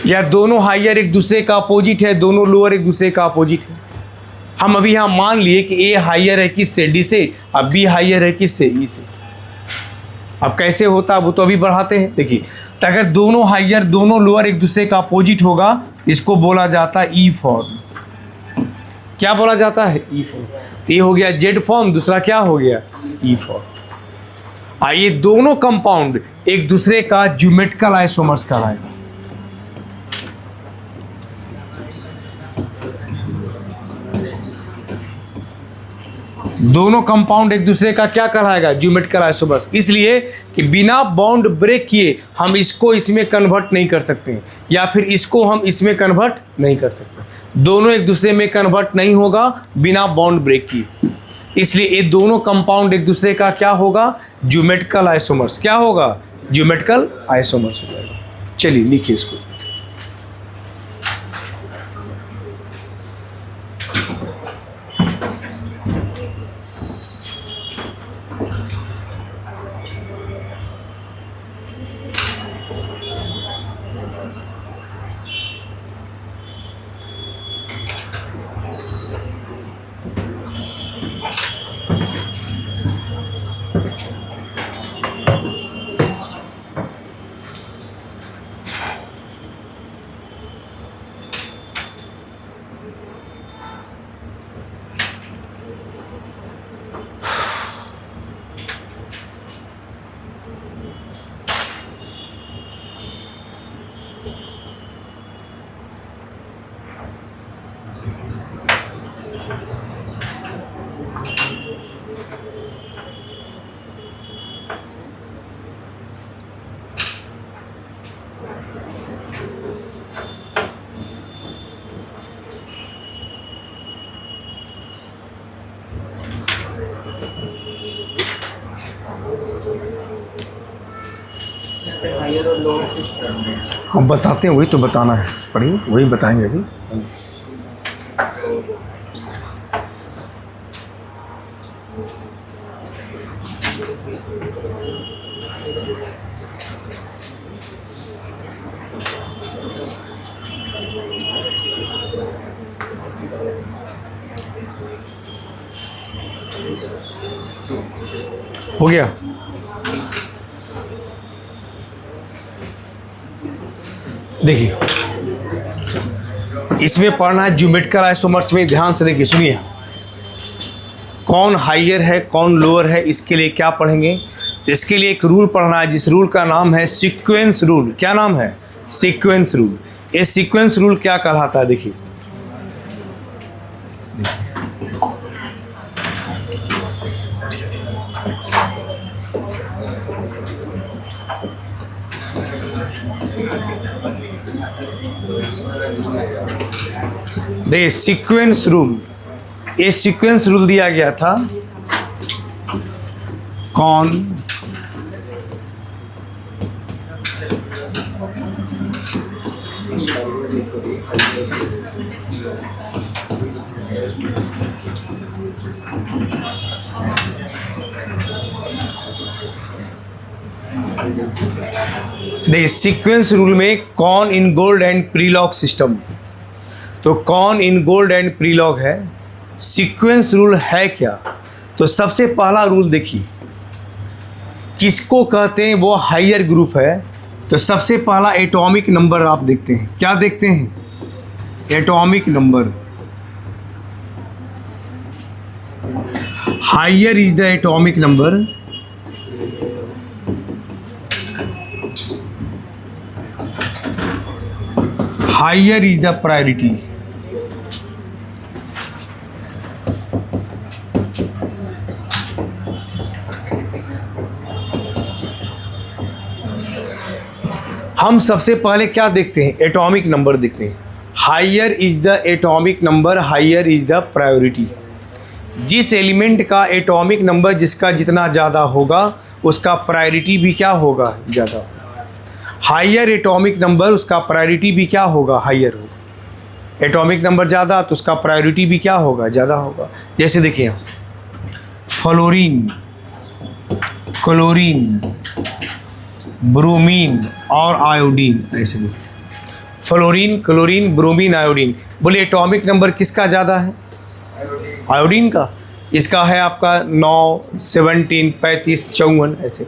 या दोनों हाइयर एक दूसरे का अपोजिट है, दोनों लोअर एक दूसरे का अपोजिट है। हम अभी यहाँ मान लिए कि ए हाइयर है किससे, डी से, अब बी हाइयर है किससे, ई से। अब कैसे होता है वो तो अभी बढ़ाते हैं। देखिए, तो अगर दोनों हाइयर दोनों लोअर एक दूसरे का अपोजिट होगा, इसको बोला जाता है ई फॉर्म। क्या बोला जाता है, ई फॉर्म। ये हो गया जेड फॉर्म, दूसरा क्या हो गया, ई फॉर्म। आइए, दोनों कंपाउंड एक दूसरे का ज्योमेट्रिकल आइसोमर्स कहलाएगा। दोनों कंपाउंड एक दूसरे का क्या कहलाएगा, ज्योमेट्रिकल आइसोमर्स। इसलिए कि बिना बॉन्ड ब्रेक किए हम इसको इसमें कन्वर्ट नहीं कर सकते या फिर इसको हम इसमें कन्वर्ट नहीं कर सकते। दोनों एक दूसरे में कन्वर्ट नहीं होगा बिना बॉन्ड ब्रेक किए। इसलिए ये दोनों कंपाउंड एक दूसरे का क्या होगा, ज्योमेट्रिकल आइसोमर्स। क्या होगा, ज्योमेट्रिकल आइसोमर्स हो जाएगा। चलिए लिखिए इसको। हायर और लोअर किस टर्म में? हम बताते हैं, वही तो बताना है, पढ़िए वही बताएंगे अभी। हो गया। देखिए, इसमें पढ़ना है ज्योमेट्रिकल आइसोमर्स में। ध्यान से देखिए, सुनिए, कौन हाइयर है कौन लोअर है, इसके लिए क्या पढ़ेंगे। तो इसके लिए एक रूल पढ़ना है, जिस रूल का नाम है सीक्वेंस रूल। क्या नाम है, सीक्वेंस रूल। ये सीक्वेंस रूल क्या कहलाता है, देखिए। देखिए, सीक्वेंस रूल, ये सीक्वेंस रूल दिया गया था कौन देखिए सीक्वेंस रूल में कौन इन गोल्ड एंड प्रीलॉग सिस्टम, तो कौन इन गोल्ड एंड प्रीलॉग है। सीक्वेंस रूल है क्या, तो सबसे पहला रूल देखिए किसको कहते हैं, वो हायर ग्रुप है। तो सबसे पहला एटॉमिक नंबर आप देखते हैं, क्या देखते हैं, atomic number. Higher is the atomic number, higher is the priority. हम सबसे पहले क्या देखते हैं, एटॉमिक नंबर देखते हैं। Higher is the atomic number, higher is the priority. जिस एलिमेंट का एटॉमिक नंबर जिसका जितना ज़्यादा होगा उसका प्रायोरिटी भी क्या होगा, ज़्यादा। हायर एटॉमिक नंबर उसका प्रायोरिटी भी क्या होगा, हायर होगा। एटॉमिक नंबर ज़्यादा तो उसका प्रायोरिटी भी क्या होगा, ज़्यादा होगा। जैसे देखिए फ्लोरीन, क्लोरीन, ब्रोमीन और आयोडीन, ऐसे देखिए फ्लोरीन, क्लोरीन, ब्रोमीन, आयोडीन। बोले एटॉमिक नंबर किसका ज़्यादा है, आयोडीन का। इसका है आपका 9, 17, 35, 54 ऐसे।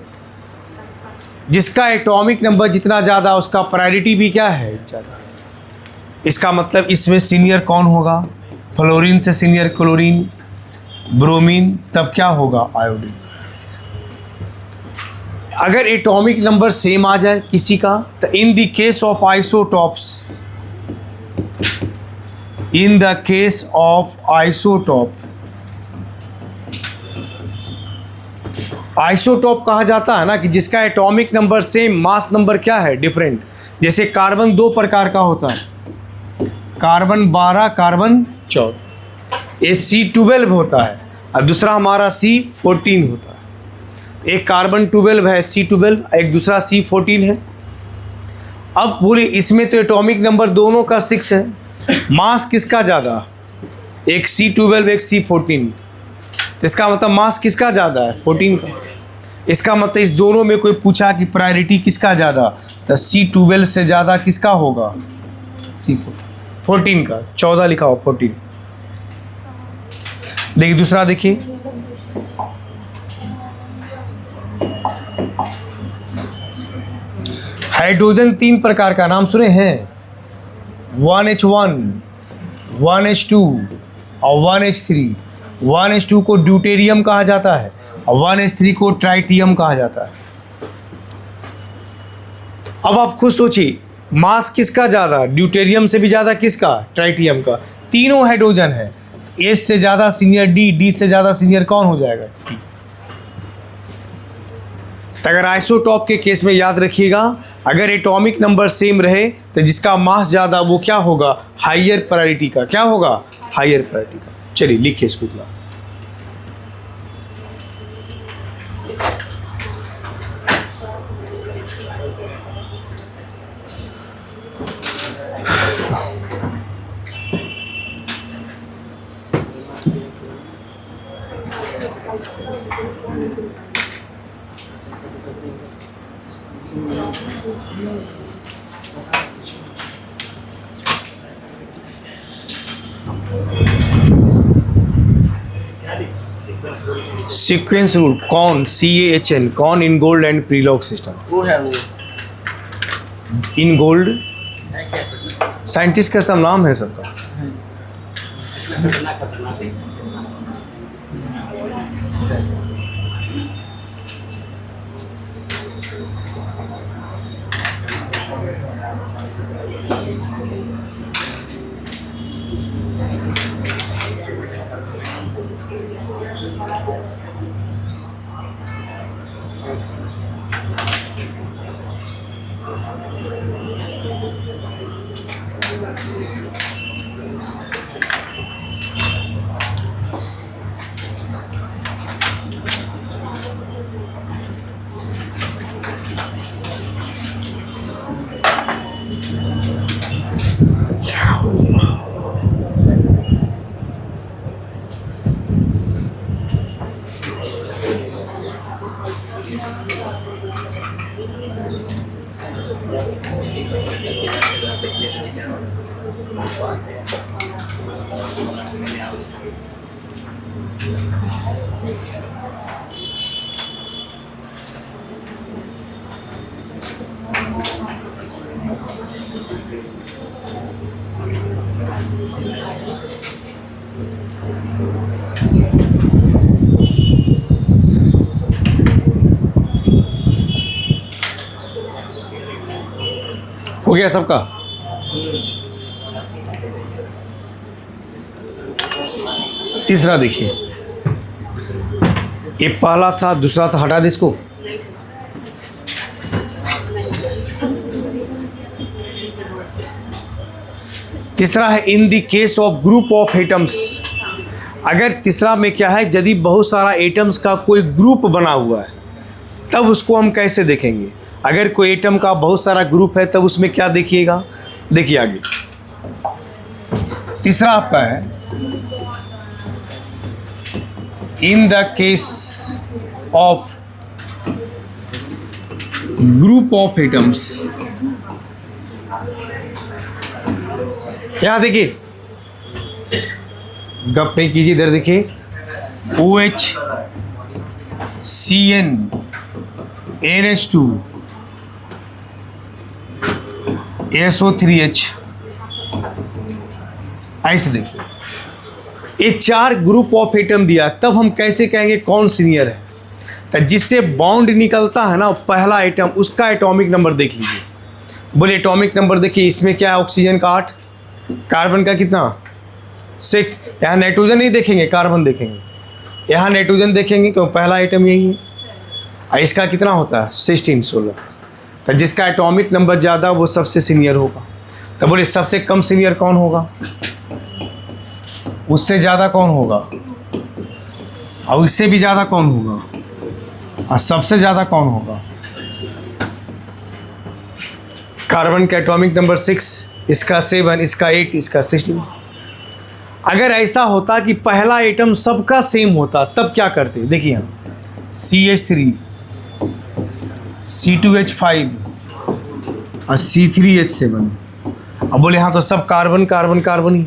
जिसका एटॉमिक नंबर जितना ज़्यादा उसका प्रायोरिटी भी क्या है, ज़्यादा। इसका मतलब इसमें सीनियर कौन होगा, फ्लोरीन से सीनियर क्लोरीन, ब्रोमीन, तब क्या होगा, आयोडीन। अगर एटॉमिक नंबर सेम आ जाए किसी का, तो in the case of isotopes, in the case of isotope, isotope कहा जाता है ना कि जिसका atomic number same, mass number क्या है, डिफरेंट। जैसे कार्बन 2 प्रकार का होता है, कार्बन 12, कार्बन 14। एक C12 होता है और दूसरा हमारा C14 होता है। एक कार्बन 12 है C12, एक दूसरा C14 है। अब बोले इसमें तो एटॉमिक नंबर दोनों का 6 है, मास किसका ज़्यादा, एक C12 एक C14। तो इसका मतलब मास किसका ज़्यादा है, 14 का। इसका मतलब इस दोनों में कोई पूछा कि प्रायोरिटी किसका ज़्यादा, तो C12 से ज़्यादा किसका होगा, C14 का। 14 लिखा हो, 14। देखिए दूसरा देखिए, हाइड्रोजन 3 प्रकार का नाम सुने हैं, 1H1, 1H2 और 1H3। 1H2 को ड्यूटेरियम कहा जाता है और 1H3 को ट्राइटियम कहा जाता है। अब आप खुद सोचिए मास किसका ज़्यादा, ड्यूटेरियम से भी ज़्यादा किसका, ट्राइटियम का। तीनों हाइड्रोजन है, S से ज़्यादा सीनियर D, D से ज़्यादा सीनियर कौन हो जाएगा, T। अगर आइसोटॉप के केस में याद रखिएगा, अगर एटॉमिक नंबर सेम रहे तो जिसका मास ज़्यादा वो क्या होगा, हायर प्रायोरिटी का, क्या होगा, हायर प्रायोरिटी का। चलिए लिखिए इसको इतना। सीक्वेंस रूल कौन, CAHN, कौन इन गोल्ड एंड प्रीलॉग सिस्टम, वो है वो इन गोल्ड। है क्या, साइंटिस्ट का सब नाम है सबका। खतरनाक खतरनाक है। हो गया सबका? तीसरा देखिए, ये पहला था, दूसरा था, हटा दे इसको। तीसरा है in the case of group of atoms. अगर तीसरा में क्या है, यदि बहुत सारा एटम्स का कोई ग्रुप बना हुआ है तब उसको हम कैसे देखेंगे। अगर कोई एटम का बहुत सारा ग्रुप है तब उसमें क्या देखिएगा, देखिए आगे। तीसरा आपका है in the case of group of atoms. यहां देखिए, गप नहीं कीजिए, इधर देखिए, OH CN NH2 SO3H, ऐसे देखिए, ये 4 ग्रुप ऑफ एटम दिया, तब हम कैसे कहेंगे कौन सीनियर है। तो जिससे बॉन्ड निकलता है ना पहला एटम, उसका एटॉमिक नंबर देख लीजिए। बोले एटॉमिक नंबर देखिए, इसमें क्या है, ऑक्सीजन का 8, कार्बन का कितना 6। यहाँ नाइट्रोजन नहीं देखेंगे, कार्बन देखेंगे। यहाँ नाइट्रोजन देखेंगे क्यों, पहला आइटम यही है। और इसका कितना होता है 16। तो जिसका एटॉमिक नंबर ज़्यादा वो सबसे सीनियर होगा। तो बोले सबसे कम सीनियर कौन होगा, उससे ज़्यादा कौन होगा, और इससे भी ज़्यादा कौन होगा, और सबसे ज़्यादा कौन होगा। कार्बन का एटॉमिक नंबर 6, इसका 7, इसका 8, इसका 16। अगर ऐसा होता कि पहला एटम सबका सेम होता तब क्या करते, देखिए हम CH3 C2H5 और C3H7। अब बोले हाँ तो सब कार्बन कार्बन कार्बन ही,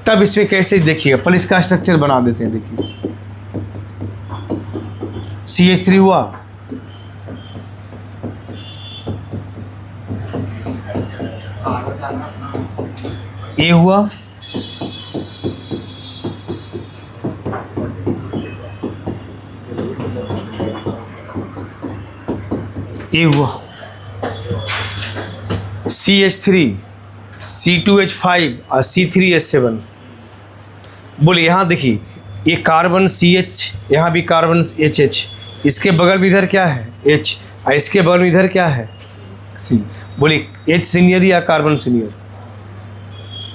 तब इसमें कैसे देखिएगा, पहले इसका स्ट्रक्चर बना देते हैं। देखिए CH3 हुआ, A हुआ, A हुआ, CH3 C2H5 और C3H7। बोले यहाँ देखिए, ये कार्बन CH, यहाँ भी कार्बन HH, इसके बगल में इधर क्या है H, और इसके बगल में इधर क्या है C। बोले H सीनियर या कार्बन सीनियर,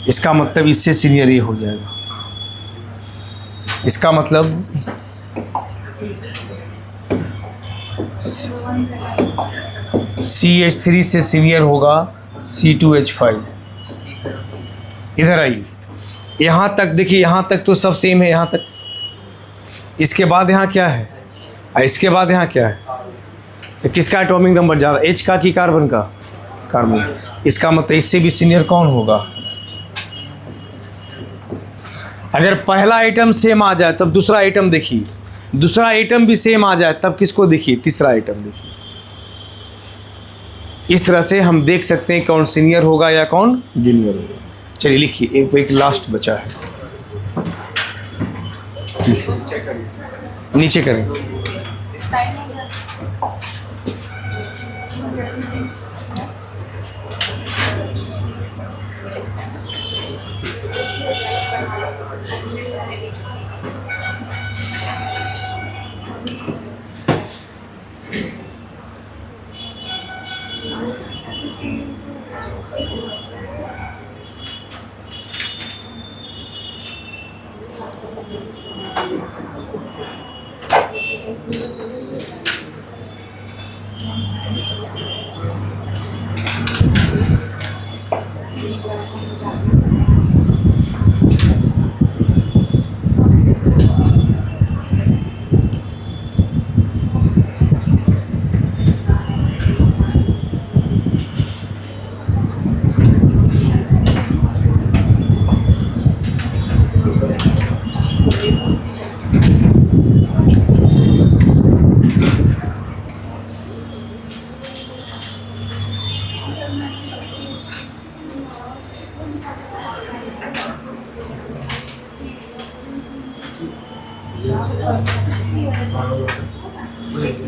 इसका मतलब इससे सीनियर ये हो जाएगा। इसका मतलब CH3 से सीनियर होगा C2H5। इधर आइए, यहाँ तक देखिए, यहाँ तक तो सब सेम है, यहाँ तक। इसके बाद यहाँ क्या है, और इसके बाद यहाँ क्या है, तो किसका एटॉमिक नंबर ज़्यादा, H का कि कार्बन का, कार्बन। इसका मतलब इससे भी सीनियर कौन होगा। अगर पहला आइटम सेम आ जाए तब दूसरा आइटम देखिए, दूसरा आइटम भी सेम आ जाए तब किसको देखिए, तीसरा आइटम देखिए। इस तरह से हम देख सकते हैं कौन सीनियर होगा या कौन जूनियर होगा। चलिए लिखिए, एक लास्ट बचा है, नीचे करें।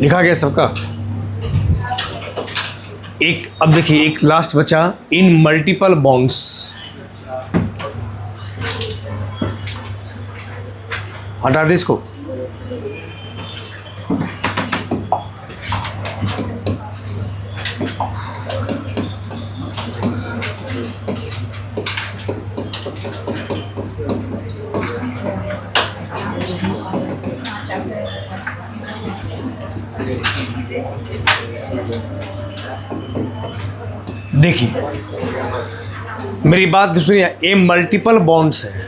लिखा गया सबका। एक अब देखिए एक लास्ट बचा, इन मल्टीपल बॉन्ड्स। हटा दे इसको। देखिए मेरी बात सुनिए, ए मल्टीपल बॉन्ड्स है,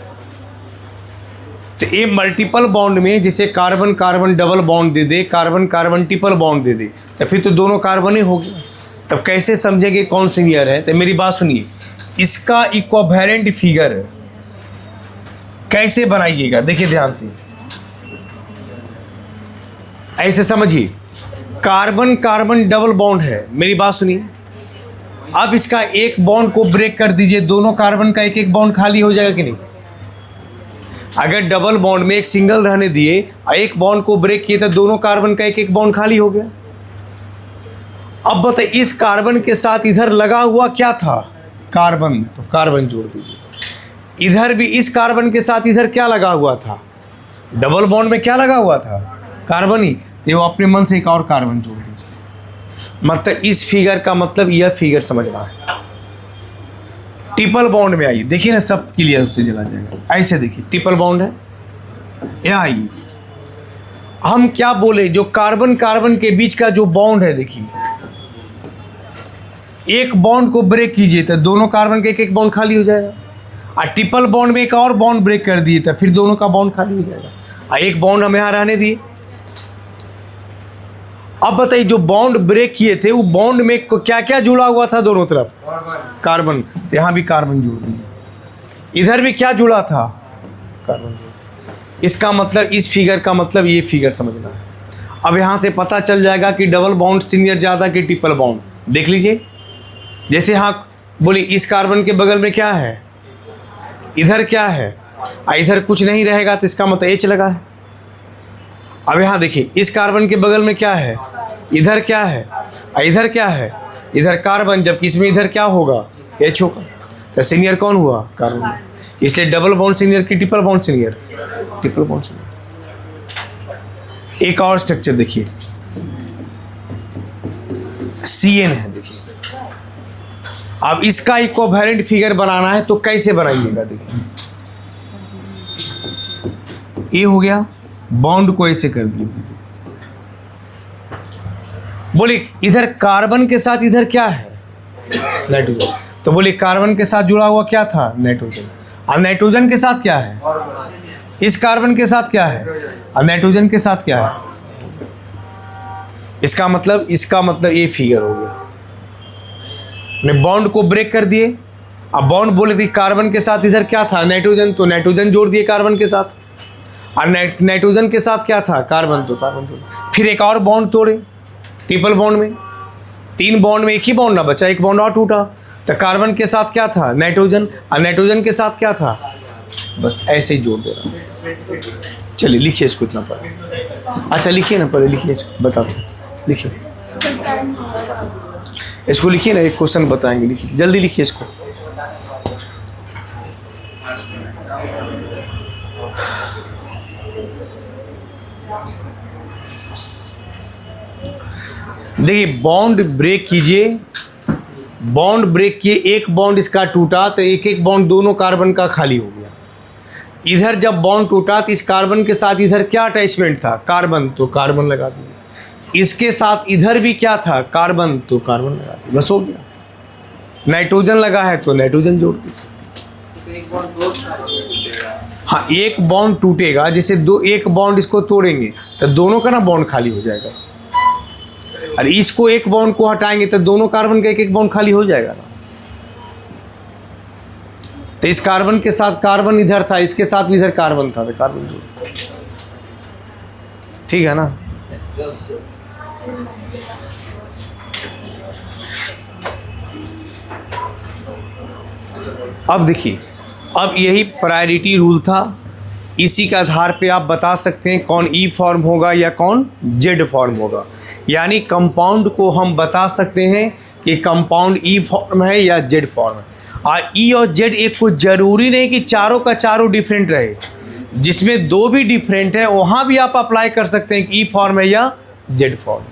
तो ए मल्टीपल बॉन्ड में जैसे कार्बन कार्बन डबल बॉन्ड दे दे, कार्बन कार्बन ट्रिपल बॉन्ड दे दे, तो फिर तो दोनों कार्बन ही हो गया। तब कैसे समझेंगे कौन सिंगुलर है? तो मेरी बात सुनिए, इसका इक्विवेलेंट फिगर कैसे बनाइएगा, देखिए ध्यान से, ऐसे समझिए, कार्बन कार्बन डबल बॉन्ड है, मेरी बात सुनिए। अब इसका एक बॉन्ड को ब्रेक कर दीजिए, दोनों कार्बन का एक एक बॉन्ड खाली हो जाएगा कि नहीं? अगर डबल बॉन्ड में एक सिंगल रहने दिए और एक बॉन्ड को ब्रेक किए तो दोनों कार्बन का एक एक बॉन्ड खाली हो गया। अब बताइए इस कार्बन के साथ इधर लगा हुआ क्या था? कार्बन, तो कार्बन जोड़ दीजिए। इधर भी इस कार्बन के साथ इधर क्या लगा हुआ था? डबल बॉन्ड में क्या लगा हुआ था? कार्बन ही। तो वो अपने मन से एक और कार्बन जोड़ दीजिए। मतलब इस फिगर का मतलब यह फिगर समझना है। ट्रिपल बॉन्ड में आइए, देखिए ना सब क्लियर होते चला जाएगा। ऐसे देखिए ट्रिपल बॉन्ड है, यहाँ आइए, हम क्या बोले, जो कार्बन कार्बन के बीच का जो बॉन्ड है, देखिए एक बॉन्ड को ब्रेक कीजिए तो दोनों कार्बन के एक एक बॉन्ड खाली हो जाएगा। और ट्रिपल बॉन्ड में एक और बॉन्ड ब्रेक कर दिए तो फिर दोनों का बॉन्ड खाली हो जाएगा। और एक बॉन्ड हम यहाँ रहने दिए। अब बताइए जो बॉन्ड ब्रेक किए थे वो बॉन्ड में क्या क्या जुड़ा हुआ था? दोनों तरफ कार्बन, तो यहाँ भी कार्बन जोड़ दीजिए। इधर भी क्या जुड़ा था? कार्बन। इसका मतलब इस फिगर का मतलब ये फिगर समझना है। अब यहाँ से पता चल जाएगा कि डबल बॉन्ड सीनियर ज़्यादा कि ट्रिपल बॉन्ड। देख लीजिए, जैसे हाँ बोले इस कार्बन के बगल में क्या है, इधर क्या है, इधर कुछ नहीं रहेगा तो इसका मतलब H लगा है। अब यहाँ देखिए इस कार्बन के बगल में क्या है, इधर क्या है, इधर क्या है, इधर कार्बन, जबकि इसमें इधर क्या होगा? H होगा। तो सीनियर कौन हुआ? कार्बन। इसलिए डबल बॉन्ड सीनियर की triple bond senior? Triple bond senior. एक और स्ट्रक्चर देखिए, CN है, देखिए। अब इसका इक्विवेलेंट फिगर बनाना है तो कैसे बनाइएगा? देखिए ये हो गया, बॉन्ड को ऐसे कर दीजिए। बोले इधर कार्बन के साथ इधर क्या है? नाइट्रोजन। तो बोले कार्बन के साथ जुड़ा हुआ क्या था? नाइट्रोजन। और नाइट्रोजन के साथ क्या है? इस कार्बन के साथ क्या है? और नाइट्रोजन के साथ क्या है? इसका मतलब ये फिगर हो गया। ने बॉन्ड को ब्रेक कर दिए। अब बॉन्ड बोले थे कार्बन के साथ इधर क्या था? नाइट्रोजन, तो नाइट्रोजन जोड़ दिए कार्बन के साथ। और नाइट्रोजन के साथ क्या था? कार्बन, तो कार्बन जोड़। फिर एक और बॉन्ड तोड़े ट्रिपल बॉन्ड में, 3 बॉन्ड में एक ही बॉन्ड ना बचा, एक बॉन्ड और टूटा। तो कार्बन के साथ क्या था? नाइट्रोजन। और नाइट्रोजन के साथ क्या था? बस ऐसे ही जोड़ दे रहा हूँ। चलिए लिखिए इसको इतना पर। अच्छा लिखिए ना, पहले लिखिए इसको, बता दो, लिखिए इसको, लिखिए ना, एक क्वेश्चन बताएंगे, लिखिए जल्दी लिखिए इसको। देखिए बॉन्ड ब्रेक कीजिए, बॉन्ड ब्रेक किए, एक बॉन्ड इसका टूटा तो एक एक बॉन्ड दोनों कार्बन का खाली हो गया। इधर जब बॉन्ड टूटा तो इस कार्बन के साथ इधर क्या अटैचमेंट था? कार्बन, तो कार्बन लगा दिया। इसके साथ इधर भी क्या था? कार्बन, तो कार्बन लगा दिया, बस हो गया। नाइट्रोजन लगा है तो नाइट्रोजन जोड़ दिया। हाँ एक बॉन्ड टूटेगा, जैसे एक बॉन्ड इसको तोड़ेंगे तो दोनों का ना बॉन्ड खाली हो जाएगा। और इसको एक बॉन्ड को हटाएंगे तो दोनों कार्बन का एक एक बॉन्ड खाली हो जाएगा ना। तो इस कार्बन के साथ कार्बन इधर था, इसके साथ भी इधर कार्बन था, तो कार्बन जोड़। ठीक है ना? अब देखिए, अब यही प्रायोरिटी रूल था इसी के आधार पे आप बता सकते हैं कौन ई फॉर्म होगा या कौन जेड फॉर्म होगा। यानी कंपाउंड को हम बता सकते हैं कि कंपाउंड ई फॉर्म है या जेड फॉर्म है। ई और जेड एक कुछ ज़रूरी नहीं कि चारों का चारों डिफरेंट रहे, जिसमें दो भी डिफरेंट है वहाँ भी आप अप्लाई कर सकते हैं कि ई फॉर्म है या जेड फॉर्म।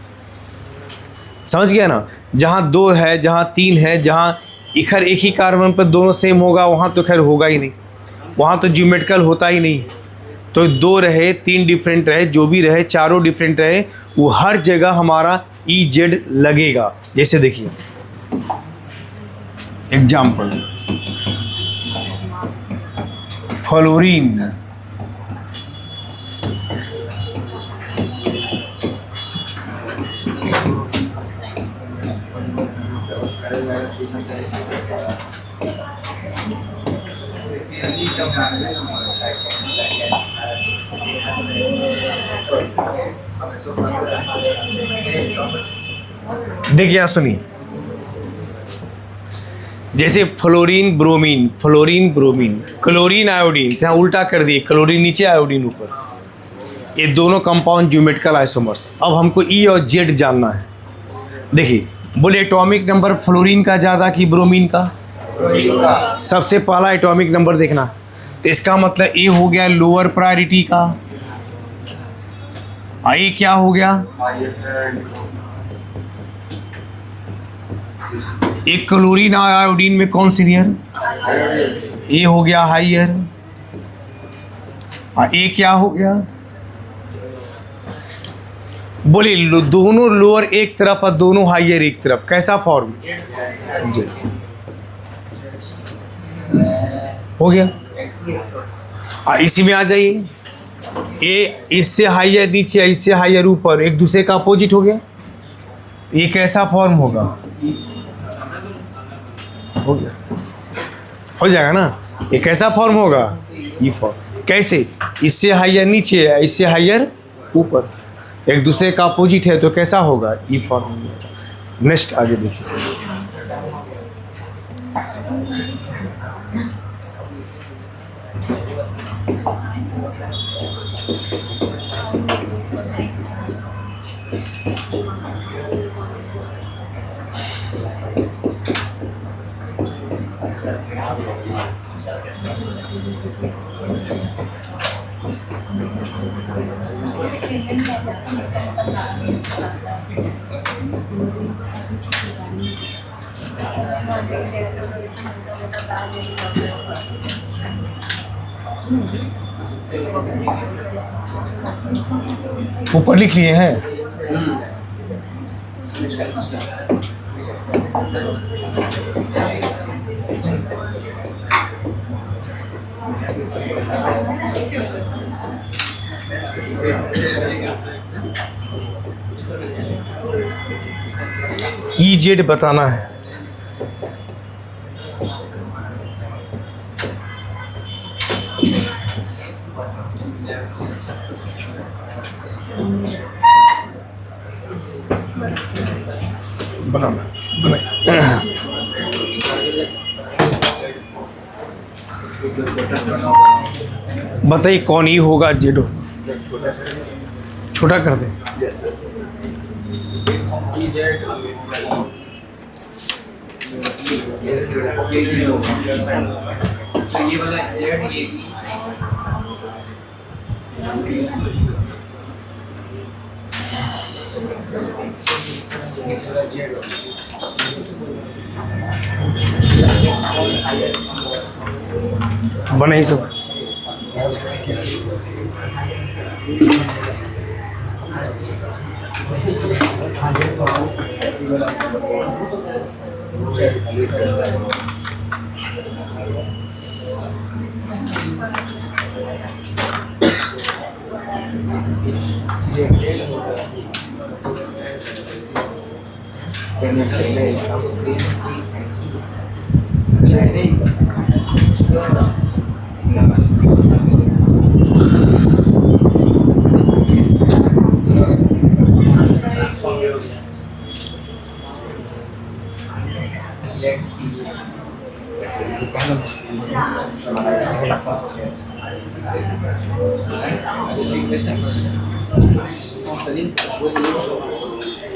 समझ गया ना। जहाँ दो है, जहाँ तीन है, जहाँ खैर एक ही कार्बन पर दोनों सेम होगा वहाँ तो खैर होगा ही नहीं, वहाँ तो ज्योमेट्रिकल होता ही नहीं। तो दो रहे, तीन डिफरेंट रहे, जो भी रहे, चारों डिफरेंट रहे, वो हर जगह हमारा ई जेड लगेगा। जैसे देखिए एग्जाम्पल, फ्लोरीन, देखिए यहाँ सुनिए, जैसे fluorine bromine, fluorine bromine, chlorine iodine, यहाँ उल्टा कर दिए, क्लोरीन नीचे आयोडीन ऊपर, ये दोनों कंपाउंड ज्योमेट्रिकल आइसोमर्स। अब हमको ई और जेड जानना है। देखिए बोले एटॉमिक नंबर फ्लोरीन का ज़्यादा कि ब्रोमीन का? सबसे पहला एटॉमिक नंबर देखना, तो इसका मतलब ए हो गया लोअर प्रायोरिटी का, ए क्या हो गया? एक क्लोरीन आयोडीन में कौन सीनियर? ए हो गया हाइयर, ए क्या हो गया? बोले दोनों लोअर एक तरफ और दोनों हाइयर एक तरफ, कैसा फॉर्म? हो गया। इसी में आ जाइए, ए इससे हाइयर नीचे, इससे हाइयर ऊपर, एक दूसरे का अपोजिट हो गया, ये कैसा फॉर्म होगा? हो गया, हो जाएगा ना। ये कैसा फॉर्म होगा? ई फॉर्म। कैसे? इससे हाइयर नीचे, इससे हाइयर ऊपर, एक दूसरे का अपोजिट है तो कैसा होगा? ई फॉर्म। नेक्स्ट आगे देखिए, ऊपर लिख लिए हैं। ई जेड बताना है। बनाना बताइए कौन ई होगा जेड हो? छोटा कर दे। ये वाला जेड, ये बना ही सब।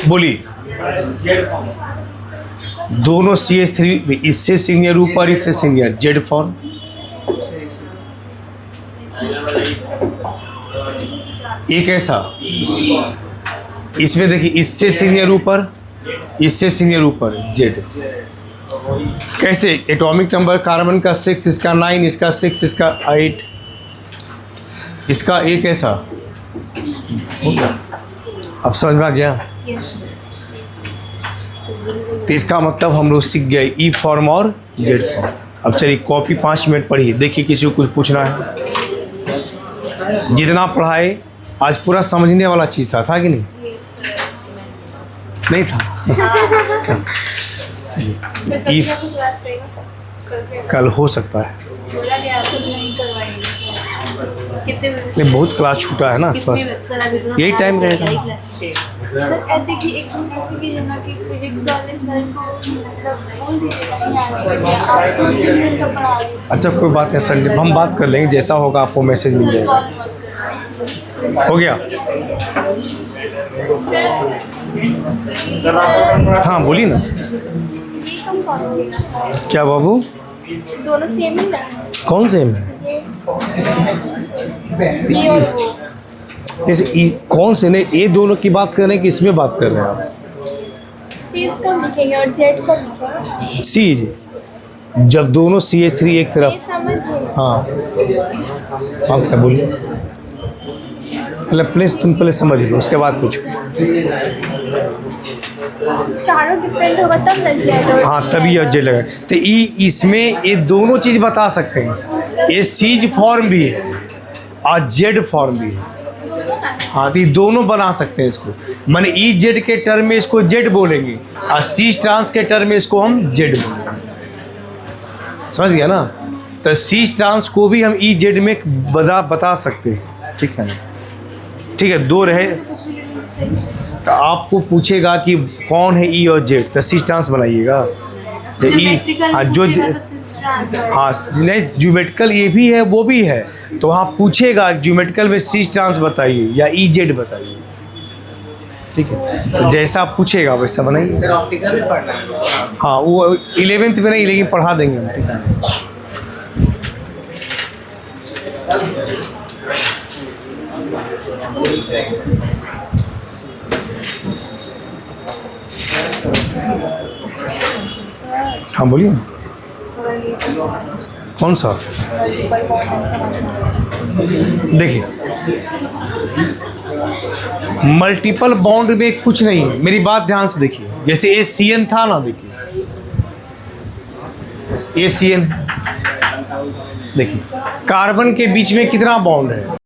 बोलिए। दोनों CH3 इससे सीनियर ऊपर, इससे सीनियर, जेड फॉर्म। एक ऐसा, इसमें देखिए इससे सीनियर ऊपर, इससे सीनियर ऊपर, जेड। कैसे? एटॉमिक नंबर कार्बन का 6, इसका 9, इसका 6, इसका 8, इसका एक ऐसा हो गया। अब समझ में आ गया? तो इसका मतलब हम लोग सीख गए ई फॉर्म और जेड फॉर्म। अब चलिए कॉपी 5 मिनट पढ़िए, देखिए किसी को कुछ पूछना है। जितना पढ़ाए आज पूरा समझने वाला चीज़ था कि नहीं? नहीं था। चलिए कल हो सकता है, नहीं बहुत क्लास छूटा है ना, थोड़ा सा यही टाइम रहेगा। सर देखिए एक दिन ऐसे कीजिए ना कि फिजिक्स वाले सर को मतलब बोल दीजिए कहीं आने के लिए, आप 2 दिन का पढ़ा दीजिए। अच्छा कोई बात नहीं, संडे हम बात कर लेंगे, जैसा होगा आपको मैसेज मिल जाएगा। हो गया? हाँ बोलिए ना। ये कम कौन होगा? क्या बाबू? दोनों सेम ही ना? कौन सेम है? ये और वो। जैसे कौन से? नहीं, ये दोनों की बात कर रहे हैं कि इसमें बात कर रहे हैं आप? सीज कब लिखेंगे और जेड कब लिखेंगे? सीज, जब दोनों CH3 एक ये तरफ। समझ गए। हाँ आप क्या बोलिए? पहले प्लीज तुम पहले समझ लो, उसके बाद पूछो। चारों डिफरेंट होगा तब ना जेड और हाँ तभी ये जेड लगा। तो इसमें ये दोनों चीज़ बता सकते हैं, ये सीज फॉर्म भी है और जेड फॉर्म भी है। हाँ तो ये दोनों बना सकते हैं इसको, माने ई जेड के टर्म में इसको जेड बोलेंगे और सीज ट्रांस के टर्म में इसको हम जेड बोलेंगे। समझ गया ना? तो सीज ट्रांस को भी हम ई जेड में बता सकते हैं, ठीक है ना? ठीक है, दो रहे। तो आपको पूछेगा कि कौन है ई और जेड, तो सीज ट्रांस बनाइएगा। तो ई हाँ जो हाँ नहीं, ज्योमेट्रिकल ये भी है वो भी है, तो हाँ पूछेगा ज्योमेट्रिकल में सीज ट्रांस बताइए या ई जेड बताइए, ठीक है? तो जैसा आप पूछेगा वैसा बनाइए। सर ऑप्टिकल में पढ़ना है। हाँ वो 11th में नहीं, लेकिन पढ़ा देंगे हम, ठीक है? हाँ बोलिए। कौन सा? देखिए मल्टीपल बॉन्ड में कुछ नहीं है, मेरी बात ध्यान से देखिए। जैसे ACN था ना, देखिए ACN, देखिए कार्बन के बीच में कितना बॉन्ड है?